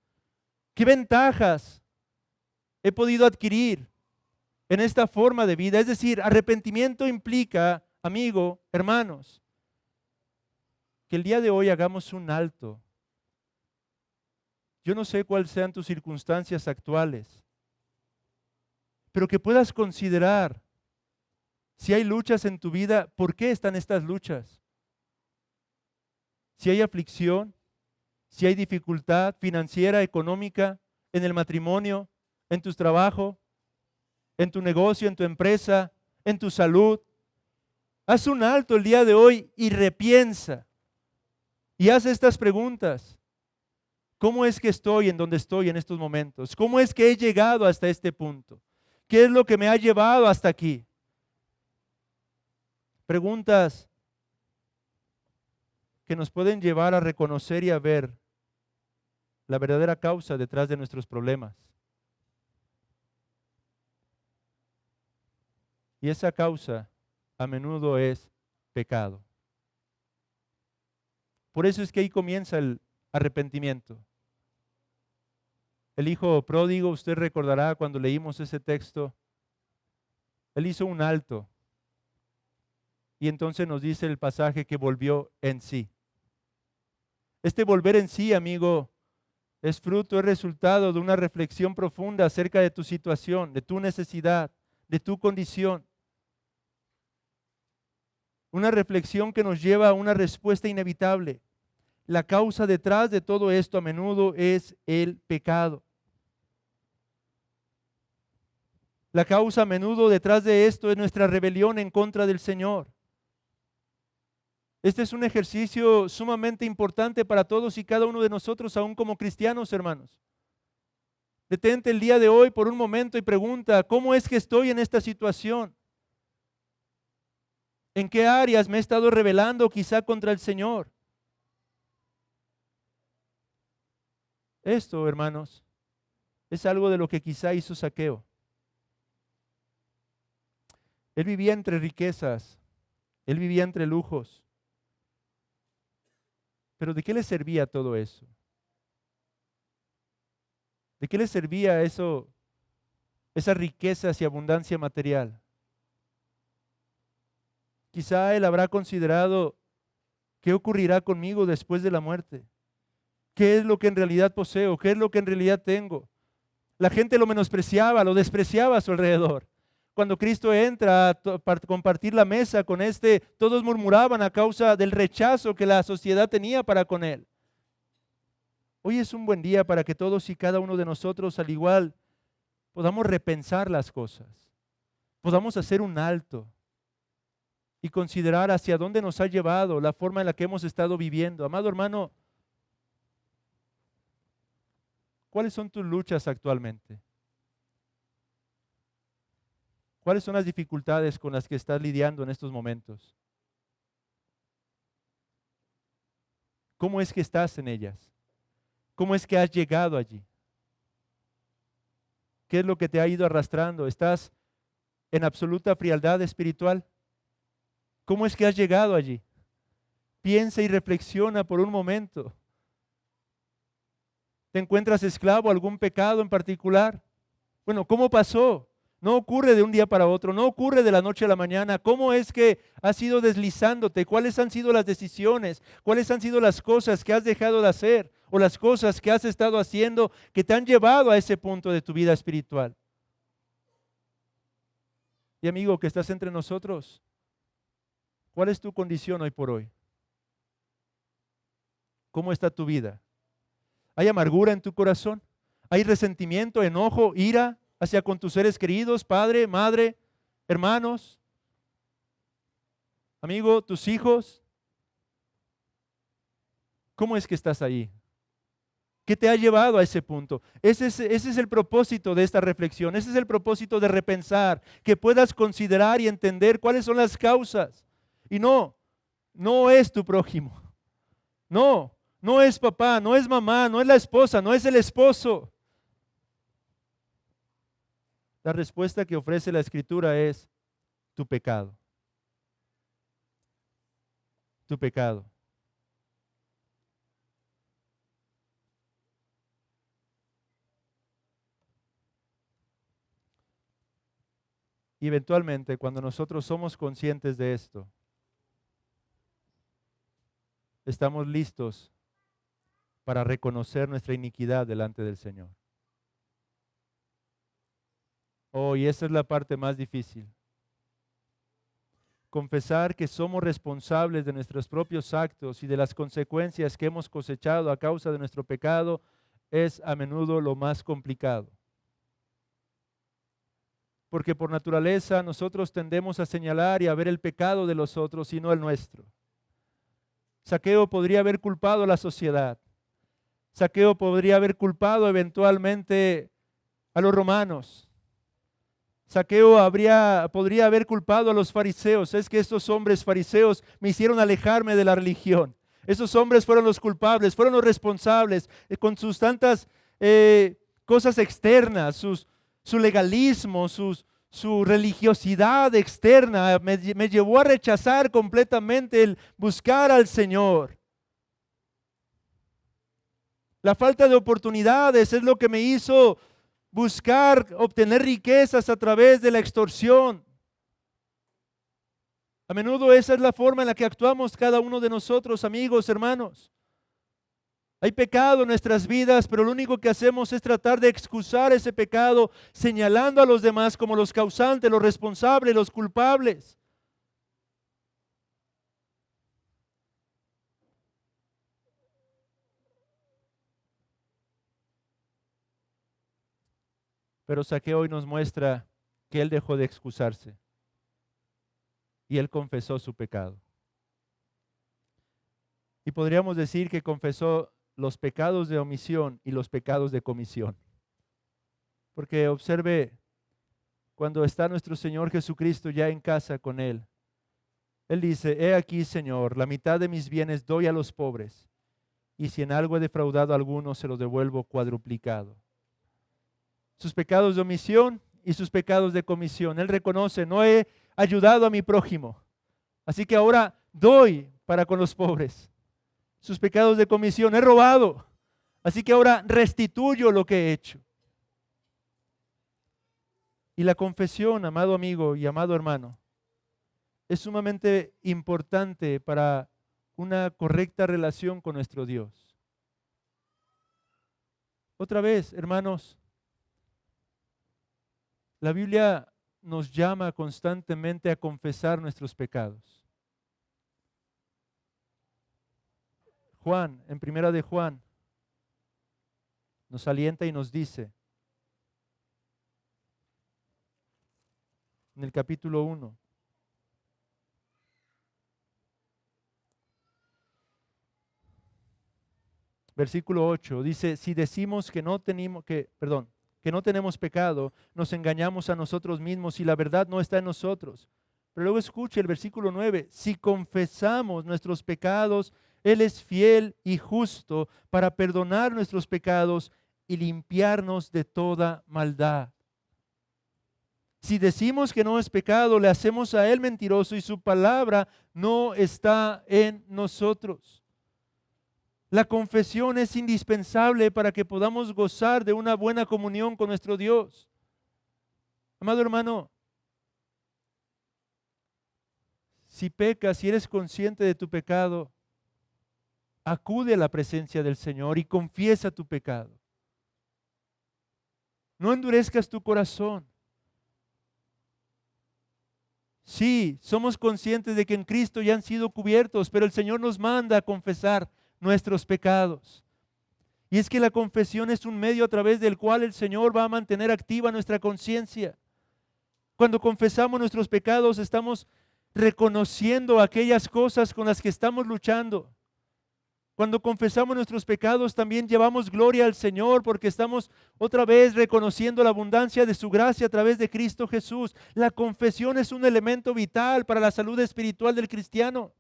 ¿Qué ventajas he podido adquirir en esta forma de vida? Es decir, arrepentimiento implica, amigo, hermanos, que el día de hoy hagamos un alto. Yo no sé cuáles sean tus circunstancias actuales, pero que puedas considerar si hay luchas en tu vida, ¿por qué están estas luchas? Si hay aflicción, si hay dificultad financiera, económica, en el matrimonio, en tu trabajo, en tu negocio, en tu empresa, en tu salud. Haz un alto el día de hoy y repiensa. Y haz estas preguntas. ¿Cómo es que estoy en donde estoy en estos momentos? ¿Cómo es que he llegado hasta este punto? ¿Qué es lo que me ha llevado hasta aquí? Preguntas que nos pueden llevar a reconocer y a ver la verdadera causa detrás de nuestros problemas. Y esa causa a menudo es pecado. Por eso es que ahí comienza el arrepentimiento. El hijo pródigo, usted recordará cuando leímos ese texto, él hizo un alto y entonces nos dice el pasaje que volvió en sí. Este volver en sí, amigo, es fruto, es resultado de una reflexión profunda acerca de tu situación, de tu necesidad, de tu condición. Una reflexión que nos lleva a una respuesta inevitable. La causa detrás de todo esto a menudo es el pecado. La causa a menudo detrás de esto es nuestra rebelión en contra del Señor. Este es un ejercicio sumamente importante para todos y cada uno de nosotros, aún como cristianos, hermanos. Detente el día de hoy por un momento y pregunta, ¿cómo es que estoy en esta situación? ¿En qué áreas me he estado rebelando quizá contra el Señor? Esto, hermanos, es algo de lo que quizá hizo Zaqueo. Él vivía entre riquezas, él vivía entre lujos. Pero ¿de qué le servía todo eso? ¿De qué le servía eso, esas riquezas y abundancia material? Quizá él habrá considerado qué ocurrirá conmigo después de la muerte. ¿Qué es lo que en realidad poseo? ¿Qué es lo que en realidad tengo? La gente lo menospreciaba, lo despreciaba a su alrededor. Cuando Cristo entra a compartir la mesa con todos murmuraban a causa del rechazo que la sociedad tenía para con él. Hoy es un buen día para que todos y cada uno de nosotros, al igual podamos repensar las cosas, podamos hacer un alto y considerar hacia dónde nos ha llevado la forma en la que hemos estado viviendo. Amado hermano, ¿cuáles son tus luchas actualmente? ¿Cuáles son las dificultades con las que estás lidiando en estos momentos? ¿Cómo es que estás en ellas? ¿Cómo es que has llegado allí? ¿Qué es lo que te ha ido arrastrando? ¿Estás en absoluta frialdad espiritual? ¿Cómo es que has llegado allí? Piensa y reflexiona por un momento. ¿Te encuentras esclavo a algún pecado en particular? Bueno, ¿cómo pasó? No ocurre de un día para otro, no ocurre de la noche a la mañana. ¿Cómo es que has ido deslizándote? ¿Cuáles han sido las decisiones? ¿Cuáles han sido las cosas que has dejado de hacer o las cosas que has estado haciendo que te han llevado a ese punto de tu vida espiritual? Y amigo que estás entre nosotros, ¿cuál es tu condición hoy por hoy? ¿Cómo está tu vida? ¿Hay amargura en tu corazón? ¿Hay resentimiento, enojo, ira hacia con tus seres queridos, padre, madre, hermanos, amigo, tus hijos? ¿Cómo es que estás ahí? ¿Qué te ha llevado a ese punto? Ese es el propósito de esta reflexión, ese es el propósito de repensar, que puedas considerar y entender cuáles son las causas. Y no es tu prójimo, no es papá, no es mamá, no es la esposa, no es el esposo. La respuesta que ofrece la Escritura es tu pecado. Tu pecado. Y eventualmente, cuando nosotros somos conscientes de esto, estamos listos para reconocer nuestra iniquidad delante del Señor. Oh, y esa es la parte más difícil. Confesar que somos responsables de nuestros propios actos y de las consecuencias que hemos cosechado a causa de nuestro pecado es a menudo lo más complicado. Porque por naturaleza nosotros tendemos a señalar y a ver el pecado de los otros y no el nuestro. Saqueo podría haber culpado a la sociedad. Saqueo podría haber culpado eventualmente a los romanos. Saqueo podría haber culpado a los fariseos. Es que estos hombres fariseos me hicieron alejarme de la religión. Esos hombres fueron los culpables, fueron los responsables con sus tantas cosas externas, su legalismo, su religiosidad externa me llevó a rechazar completamente el buscar al Señor. La falta de oportunidades es lo que me hizo buscar obtener riquezas a través de la extorsión. A menudo esa es la forma en la que actuamos cada uno de nosotros, amigos, hermanos. Hay pecado en nuestras vidas, pero lo único que hacemos es tratar de excusar ese pecado, señalando a los demás como los causantes, los responsables, los culpables. Pero Zaqueo hoy nos muestra que él dejó de excusarse y él confesó su pecado. Y podríamos decir que confesó los pecados de omisión y los pecados de comisión. Porque observe, cuando está nuestro Señor Jesucristo ya en casa con él, él dice: he aquí, Señor, la mitad de mis bienes doy a los pobres, y si en algo he defraudado a alguno, se lo devuelvo cuadruplicado. Sus pecados de omisión y sus pecados de comisión. Él reconoce: no he ayudado a mi prójimo, así que ahora doy para con los pobres. Sus pecados de comisión: he robado, así que ahora restituyo lo que he hecho. Y la confesión, amado amigo y amado hermano, es sumamente importante para una correcta relación con nuestro Dios. Otra vez, hermanos, la Biblia nos llama constantemente a confesar nuestros pecados. Juan, en Primera de Juan, nos alienta y nos dice: en el capítulo 1. Versículo 8 dice, si decimos que no tenemos pecado, nos engañamos a nosotros mismos y la verdad no está en nosotros. Pero luego escuche el versículo 9, si confesamos nuestros pecados, Él es fiel y justo para perdonar nuestros pecados y limpiarnos de toda maldad. Si decimos que no es pecado, le hacemos a Él mentiroso y su palabra no está en nosotros. La confesión es indispensable para que podamos gozar de una buena comunión con nuestro Dios. Amado hermano, si pecas, si eres consciente de tu pecado, acude a la presencia del Señor y confiesa tu pecado. No endurezcas tu corazón. Sí, somos conscientes de que en Cristo ya han sido cubiertos, pero el Señor nos manda a confesar nuestros pecados. Y es que la confesión es un medio a través del cual el Señor va a mantener activa nuestra conciencia. Cuando confesamos nuestros pecados, estamos reconociendo aquellas cosas con las que estamos luchando. Cuando confesamos nuestros pecados, también llevamos gloria al Señor porque estamos otra vez reconociendo la abundancia de su gracia a través de Cristo Jesús. La confesión es un elemento vital para la salud espiritual del cristiano.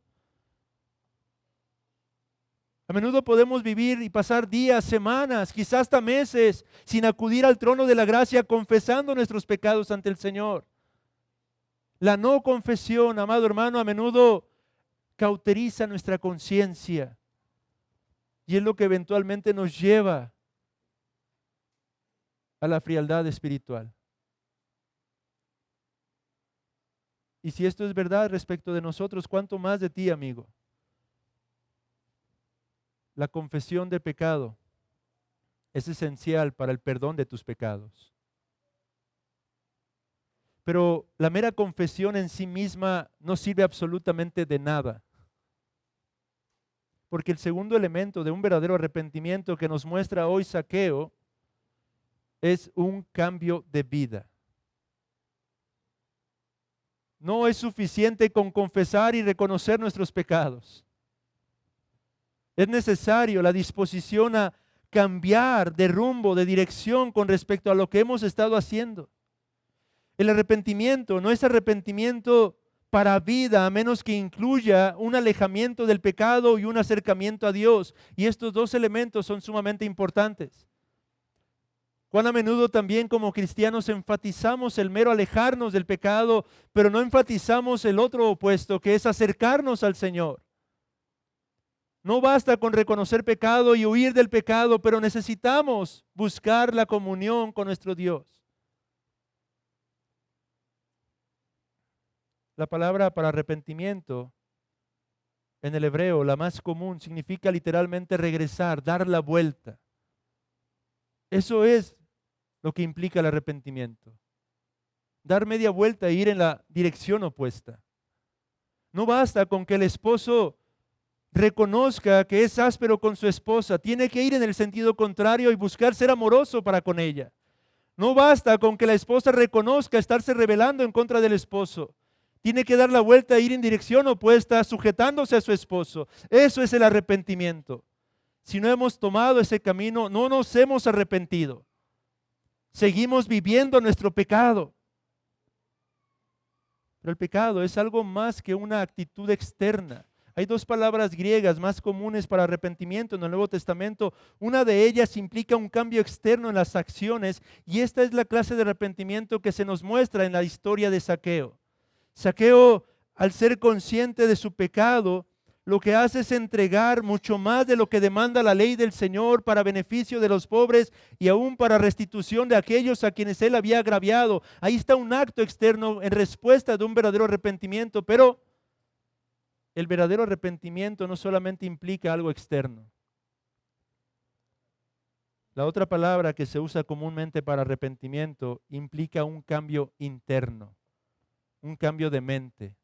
A menudo podemos vivir y pasar días, semanas, quizás hasta meses, sin acudir al trono de la gracia, confesando nuestros pecados ante el Señor. La no confesión, amado hermano, a menudo cauteriza nuestra conciencia. Y es lo que eventualmente nos lleva a la frialdad espiritual. Y si esto es verdad respecto de nosotros, ¿cuánto más de ti, amigo? La confesión de pecado es esencial para el perdón de tus pecados. Pero la mera confesión en sí misma no sirve absolutamente de nada. Porque el segundo elemento de un verdadero arrepentimiento que nos muestra hoy Zaqueo es un cambio de vida. No es suficiente con confesar y reconocer nuestros pecados. Es necesario la disposición a cambiar de rumbo, de dirección con respecto a lo que hemos estado haciendo. El arrepentimiento no es arrepentimiento para vida, a menos que incluya un alejamiento del pecado y un acercamiento a Dios. Y estos dos elementos son sumamente importantes. Cuán a menudo también como cristianos enfatizamos el mero alejarnos del pecado, pero no enfatizamos el otro opuesto, que es acercarnos al Señor. No basta con reconocer pecado y huir del pecado, pero necesitamos buscar la comunión con nuestro Dios. La palabra para arrepentimiento en el hebreo, la más común, significa literalmente regresar, dar la vuelta. Eso es lo que implica el arrepentimiento. Dar media vuelta e ir en la dirección opuesta. No basta con que el esposo reconozca que es áspero con su esposa, tiene que ir en el sentido contrario y buscar ser amoroso para con ella. No basta con que la esposa reconozca estarse rebelando en contra del esposo. Tiene que dar la vuelta e ir en dirección opuesta, sujetándose a su esposo. Eso es el arrepentimiento. Si no hemos tomado ese camino, no nos hemos arrepentido. Seguimos viviendo nuestro pecado. Pero el pecado es algo más que una actitud externa. Hay dos palabras griegas más comunes para arrepentimiento en el Nuevo Testamento. Una de ellas implica un cambio externo en las acciones y esta es la clase de arrepentimiento que se nos muestra en la historia de Zaqueo. Zaqueo, al ser consciente de su pecado, lo que hace es entregar mucho más de lo que demanda la ley del Señor para beneficio de los pobres y aún para restitución de aquellos a quienes él había agraviado. Ahí está un acto externo en respuesta de un verdadero arrepentimiento, pero el verdadero arrepentimiento no solamente implica algo externo. La otra palabra que se usa comúnmente para arrepentimiento implica un cambio interno, un cambio de mente,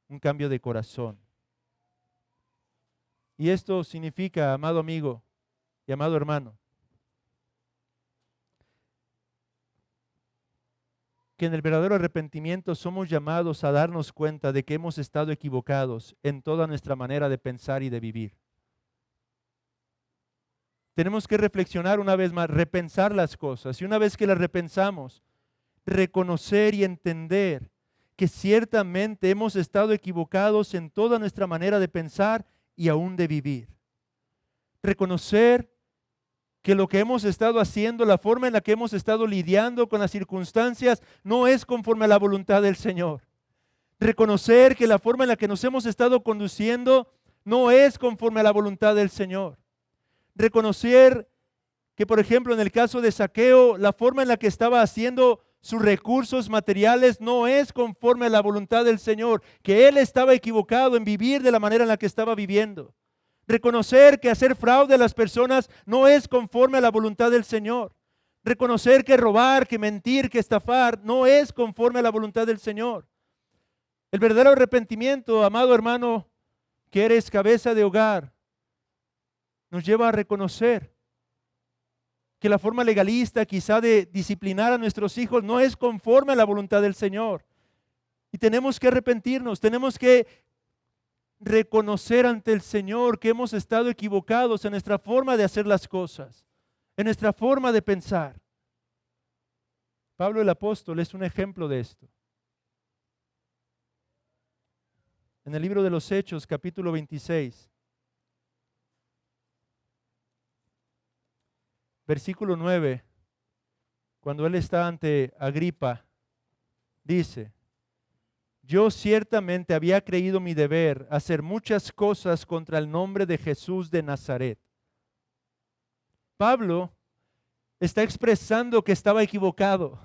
un cambio de corazón. Y esto significa, amado amigo y amado hermano, que en el verdadero arrepentimiento somos llamados a darnos cuenta de que hemos estado equivocados en toda nuestra manera de pensar y de vivir. Tenemos que reflexionar una vez más, repensar las cosas, y una vez que las repensamos, reconocer y entender que ciertamente hemos estado equivocados en toda nuestra manera de pensar y aún de vivir. Reconocer que lo que hemos estado haciendo, la forma en la que hemos estado lidiando con las circunstancias, no es conforme a la voluntad del Señor. Reconocer que la forma en la que nos hemos estado conduciendo no es conforme a la voluntad del Señor. Reconocer que, por ejemplo, en el caso de Zaqueo, la forma en la que estaba haciendo sus recursos materiales no es conforme a la voluntad del Señor, que él estaba equivocado en vivir de la manera en la que estaba viviendo. Reconocer que hacer fraude a las personas no es conforme a la voluntad del Señor. Reconocer que robar, que mentir, que estafar no es conforme a la voluntad del Señor. El verdadero arrepentimiento, amado hermano, que eres cabeza de hogar, nos lleva a reconocer que la forma legalista quizá de disciplinar a nuestros hijos no es conforme a la voluntad del Señor. Y tenemos que arrepentirnos, tenemos que reconocer ante el Señor que hemos estado equivocados en nuestra forma de hacer las cosas, en nuestra forma de pensar. Pablo el apóstol es un ejemplo de esto. En el libro de los Hechos, capítulo 26, versículo 9, cuando él está ante Agripa, dice: yo ciertamente había creído mi deber hacer muchas cosas contra el nombre de Jesús de Nazaret. Pablo está expresando que estaba equivocado.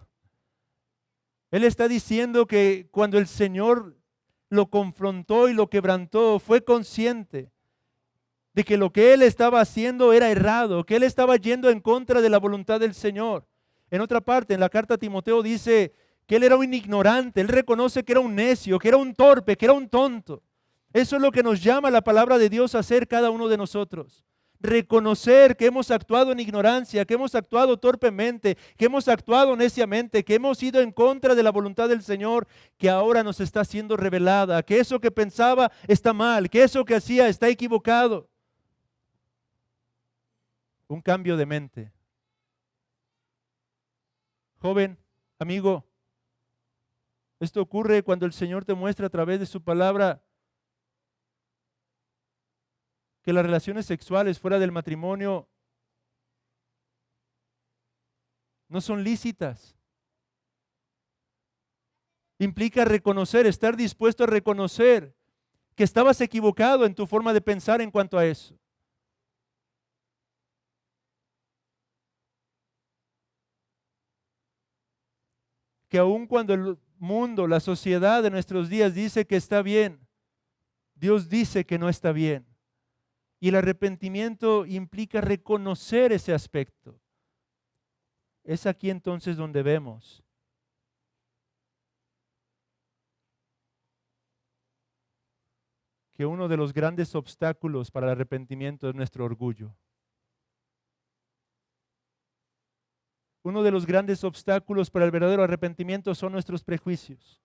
Él está diciendo que cuando el Señor lo confrontó y lo quebrantó, fue consciente de que lo que él estaba haciendo era errado, que él estaba yendo en contra de la voluntad del Señor. En otra parte, en la carta a Timoteo dice que él era un ignorante, él reconoce que era un necio, que era un torpe, que era un tonto. Eso es lo que nos llama la palabra de Dios a hacer cada uno de nosotros. Reconocer que hemos actuado en ignorancia, que hemos actuado torpemente, que hemos actuado neciamente, que hemos ido en contra de la voluntad del Señor, que ahora nos está siendo revelada, que eso que pensaba está mal, que eso que hacía está equivocado. Un cambio de mente. Joven, amigo, esto ocurre cuando el Señor te muestra a través de su palabra que las relaciones sexuales fuera del matrimonio no son lícitas. Implica reconocer, estar dispuesto a reconocer que estabas equivocado en tu forma de pensar en cuanto a eso. Que aun cuando el mundo, la sociedad de nuestros días dice que está bien, Dios dice que no está bien. Y el arrepentimiento implica reconocer ese aspecto. Es aquí entonces donde vemos que uno de los grandes obstáculos para el arrepentimiento es nuestro orgullo. Uno de los grandes obstáculos para el verdadero arrepentimiento son nuestros prejuicios.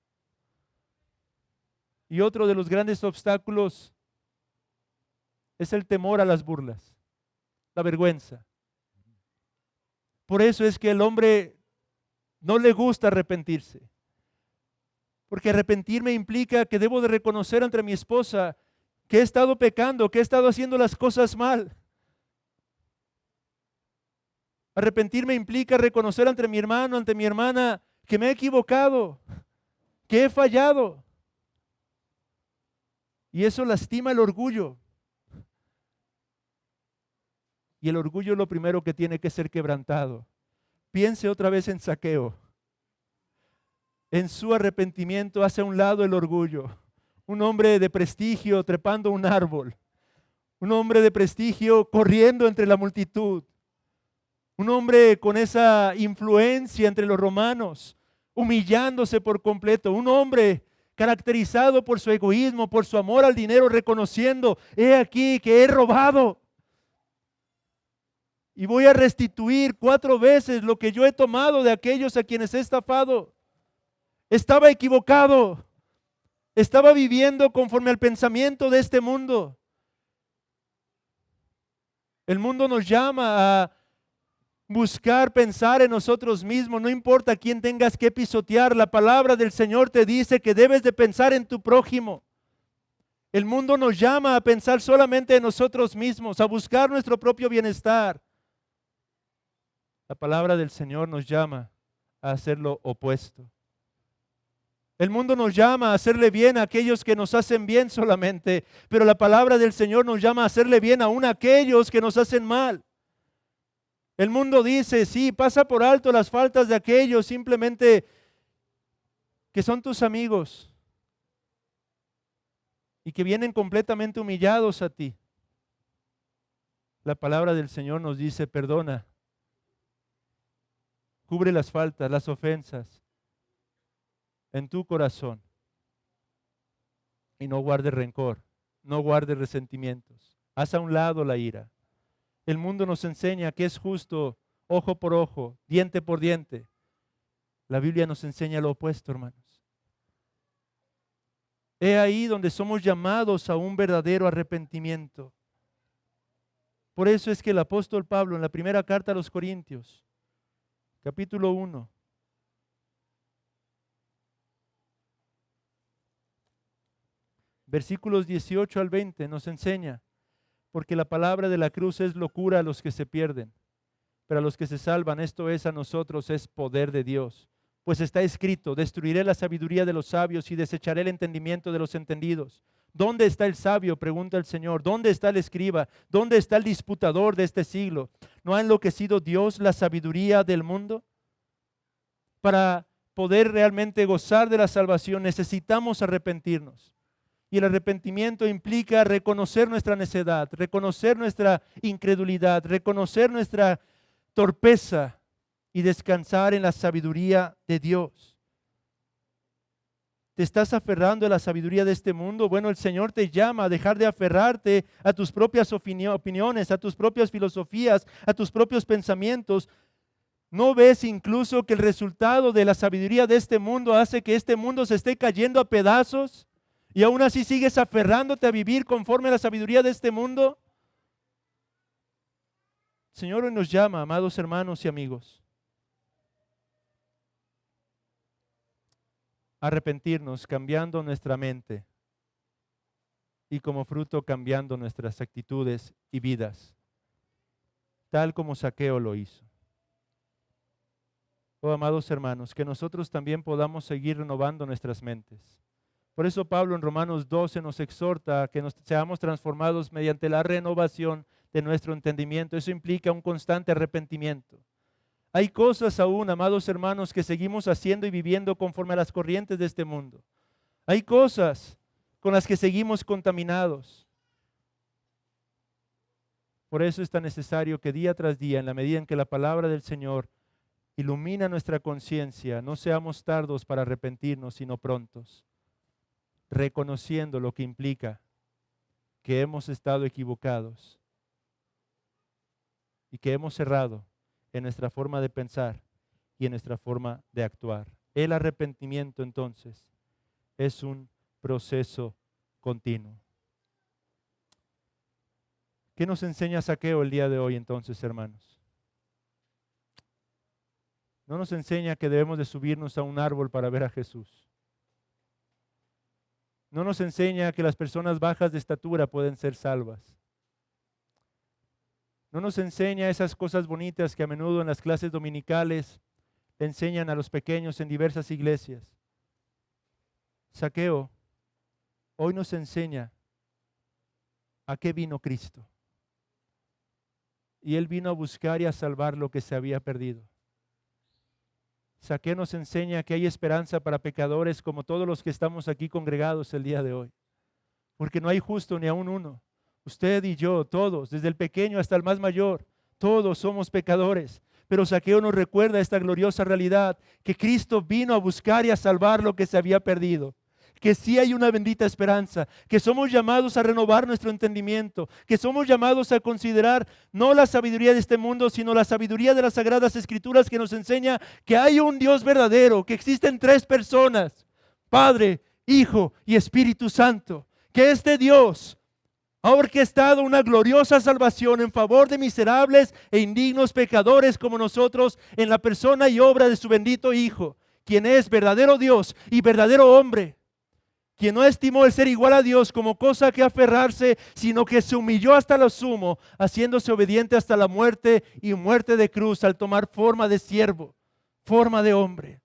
Y otro de los grandes obstáculos es el temor a las burlas, la vergüenza. Por eso es que el hombre no le gusta arrepentirse. Porque arrepentirme implica que debo de reconocer ante mi esposa que he estado pecando, que he estado haciendo las cosas mal. Arrepentirme implica reconocer ante mi hermano, ante mi hermana, que me he equivocado, que he fallado. Y eso lastima el orgullo. Y el orgullo es lo primero que tiene que ser quebrantado. Piense otra vez en Zaqueo. En su arrepentimiento hace a un lado el orgullo. Un hombre de prestigio trepando un árbol. Un hombre de prestigio corriendo entre la multitud. Un hombre con esa influencia entre los romanos, humillándose por completo. Un hombre caracterizado por su egoísmo, por su amor al dinero, reconociendo: he aquí que he robado. Y voy a restituir 4 veces lo que yo he tomado de aquellos a quienes he estafado. Estaba equivocado. Estaba viviendo conforme al pensamiento de este mundo. El mundo nos llama a buscar, pensar en nosotros mismos. No importa a quién tengas que pisotear. La palabra del Señor te dice que debes de pensar en tu prójimo. El mundo nos llama a pensar solamente en nosotros mismos, a buscar nuestro propio bienestar. La palabra del Señor nos llama a hacer lo opuesto. El mundo nos llama a hacerle bien a aquellos que nos hacen bien solamente, pero la palabra del Señor nos llama a hacerle bien aún a aquellos que nos hacen mal. El mundo dice, sí, pasa por alto las faltas de aquellos simplemente que son tus amigos y que vienen completamente humillados a ti. La palabra del Señor nos dice, perdona, cubre las faltas, las ofensas en tu corazón y no guardes rencor, no guardes resentimientos. Haz a un lado la ira. El mundo nos enseña que es justo ojo por ojo, diente por diente. La Biblia nos enseña lo opuesto, hermanos. He ahí donde somos llamados a un verdadero arrepentimiento. Por eso es que el apóstol Pablo en la primera carta a los Corintios, capítulo 1, versículos 18 al 20 nos enseña, porque la palabra de la cruz es locura a los que se pierden, pero a los que se salvan, esto es a nosotros, es poder de Dios. Pues está escrito, destruiré la sabiduría de los sabios y desecharé el entendimiento de los entendidos. ¿Dónde está el sabio?, pregunta el Señor. ¿Dónde está el escriba? ¿Dónde está el disputador de este siglo? ¿No ha enloquecido Dios la sabiduría del mundo? Para poder realmente gozar de la salvación necesitamos arrepentirnos. Y el arrepentimiento implica reconocer nuestra necedad, reconocer nuestra incredulidad, reconocer nuestra torpeza y descansar en la sabiduría de Dios. ¿Te estás aferrando a la sabiduría de este mundo? Bueno, el Señor te llama a dejar de aferrarte a tus propias opiniones, a tus propias filosofías, a tus propios pensamientos. ¿No ves incluso que el resultado de la sabiduría de este mundo hace que este mundo se esté cayendo a pedazos? ¿Y aún así sigues aferrándote a vivir conforme a la sabiduría de este mundo? El Señor hoy nos llama, amados hermanos y amigos, a arrepentirnos cambiando nuestra mente y como fruto cambiando nuestras actitudes y vidas, tal como Zaqueo lo hizo. Oh, amados hermanos, que nosotros también podamos seguir renovando nuestras mentes. Por eso Pablo en Romanos 12 nos exhorta a que seamos transformados mediante la renovación de nuestro entendimiento. Eso implica un constante arrepentimiento. Hay cosas aún, amados hermanos, que seguimos haciendo y viviendo conforme a las corrientes de este mundo. Hay cosas con las que seguimos contaminados. Por eso es tan necesario que día tras día, en la medida en que la palabra del Señor ilumina nuestra conciencia, no seamos tardos para arrepentirnos, sino prontos, reconociendo lo que implica que hemos estado equivocados y que hemos errado en nuestra forma de pensar y en nuestra forma de actuar. El arrepentimiento entonces es un proceso continuo. ¿Qué nos enseña Zaqueo el día de hoy entonces, hermanos? No nos enseña que debemos de subirnos a un árbol para ver a Jesús. No nos enseña que las personas bajas de estatura pueden ser salvas. No nos enseña esas cosas bonitas que a menudo en las clases dominicales le enseñan a los pequeños en diversas iglesias. Zaqueo hoy nos enseña a qué vino Cristo. Y Él vino a buscar y a salvar lo que se había perdido. Zaqueo nos enseña que hay esperanza para pecadores como todos los que estamos aquí congregados el día de hoy. Porque no hay justo ni aún uno. Usted y yo, todos, desde el pequeño hasta el más mayor, todos somos pecadores. Pero Zaqueo nos recuerda esta gloriosa realidad, que Cristo vino a buscar y a salvar lo que se había perdido. que sí hay una bendita esperanza, que somos llamados a renovar nuestro entendimiento, que somos llamados a considerar no la sabiduría de este mundo, sino la sabiduría de las Sagradas Escrituras, que nos enseña que hay un Dios verdadero, que existen tres personas, Padre, Hijo y Espíritu Santo, que este Dios ha orquestado una gloriosa salvación en favor de miserables e indignos pecadores como nosotros en la persona y obra de su bendito Hijo, quien es verdadero Dios y verdadero hombre, quien no estimó el ser igual a Dios como cosa que aferrarse, sino que se humilló hasta lo sumo, haciéndose obediente hasta la muerte y muerte de cruz al tomar forma de siervo, forma de hombre.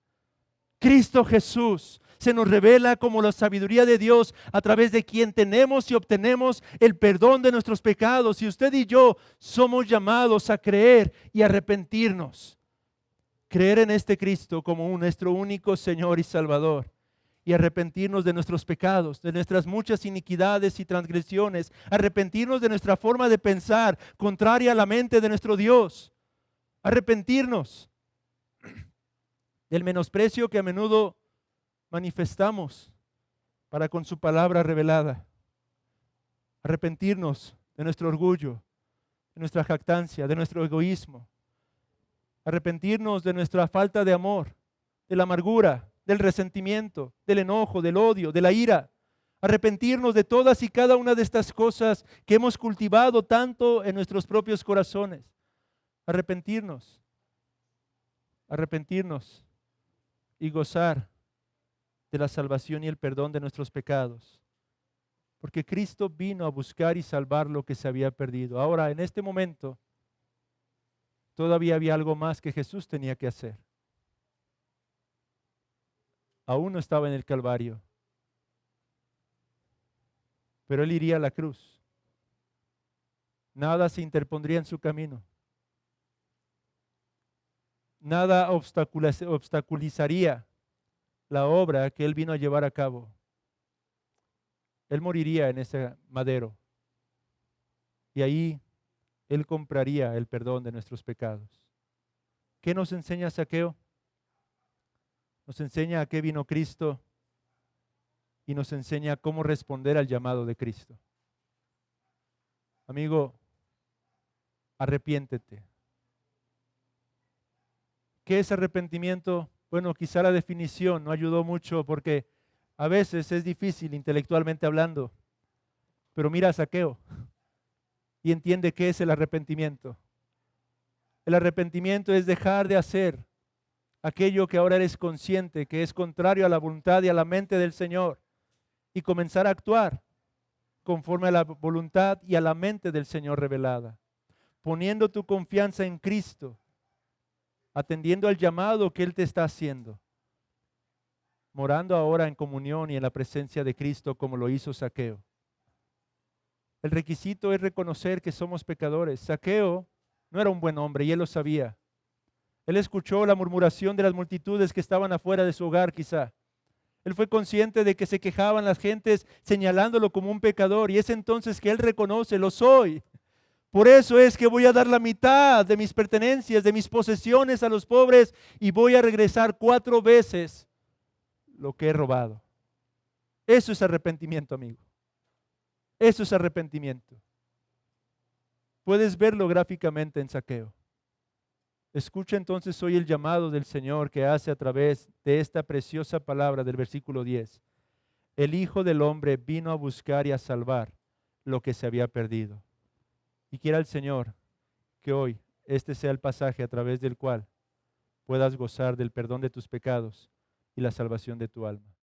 Cristo Jesús se nos revela como la sabiduría de Dios, a través de quien tenemos y obtenemos el perdón de nuestros pecados. Y usted y yo somos llamados a creer y arrepentirnos. Creer en este Cristo como nuestro único Señor y Salvador. Y arrepentirnos de nuestros pecados, de nuestras muchas iniquidades y transgresiones. Arrepentirnos de nuestra forma de pensar contraria a la mente de nuestro Dios. Arrepentirnos del menosprecio que a menudo manifestamos para con su palabra revelada. Arrepentirnos de nuestro orgullo, de nuestra jactancia, de nuestro egoísmo. Arrepentirnos de nuestra falta de amor, de la amargura, del resentimiento, del enojo, del odio, de la ira. Arrepentirnos de todas y cada una de estas cosas que hemos cultivado tanto en nuestros propios corazones. Arrepentirnos y gozar de la salvación y el perdón de nuestros pecados. Porque Cristo vino a buscar y salvar lo que se había perdido. Ahora, en este momento, todavía había algo más que Jesús tenía que hacer. Aún no estaba en el Calvario, pero Él iría a la cruz. Nada se interpondría en su camino. Nada obstaculizaría la obra que Él vino a llevar a cabo. Él moriría en ese madero y ahí Él compraría el perdón de nuestros pecados. ¿Qué nos enseña Zaqueo? Nos enseña a qué vino Cristo y nos enseña cómo responder al llamado de Cristo. Amigo, arrepiéntete. ¿Qué es arrepentimiento? Bueno, quizá la definición no ayudó mucho porque a veces es difícil intelectualmente hablando. Pero mira a Zaqueo y entiende qué es el arrepentimiento. El arrepentimiento es dejar de hacer aquello que ahora eres consciente que es contrario a la voluntad y a la mente del Señor y comenzar a actuar conforme a la voluntad y a la mente del Señor revelada, poniendo tu confianza en Cristo, atendiendo al llamado que Él te está haciendo, morando ahora en comunión y en la presencia de Cristo como lo hizo Zaqueo. El requisito es reconocer que somos pecadores. Zaqueo no era un buen hombre y él lo sabía. Él escuchó la murmuración de las multitudes que estaban afuera de su hogar quizá. Él fue consciente de que se quejaban las gentes señalándolo como un pecador y es entonces que él reconoce, lo soy. Por eso es que voy a dar la mitad de mis pertenencias, de mis posesiones a los pobres y voy a regresar 4 veces lo que he robado. Eso es arrepentimiento, amigo. Eso es arrepentimiento. Puedes verlo gráficamente en Zaqueo. Escucha entonces hoy el llamado del Señor que hace a través de esta preciosa palabra del versículo 10. El Hijo del Hombre vino a buscar y a salvar lo que se había perdido. Y quiera el Señor que hoy este sea el pasaje a través del cual puedas gozar del perdón de tus pecados y la salvación de tu alma.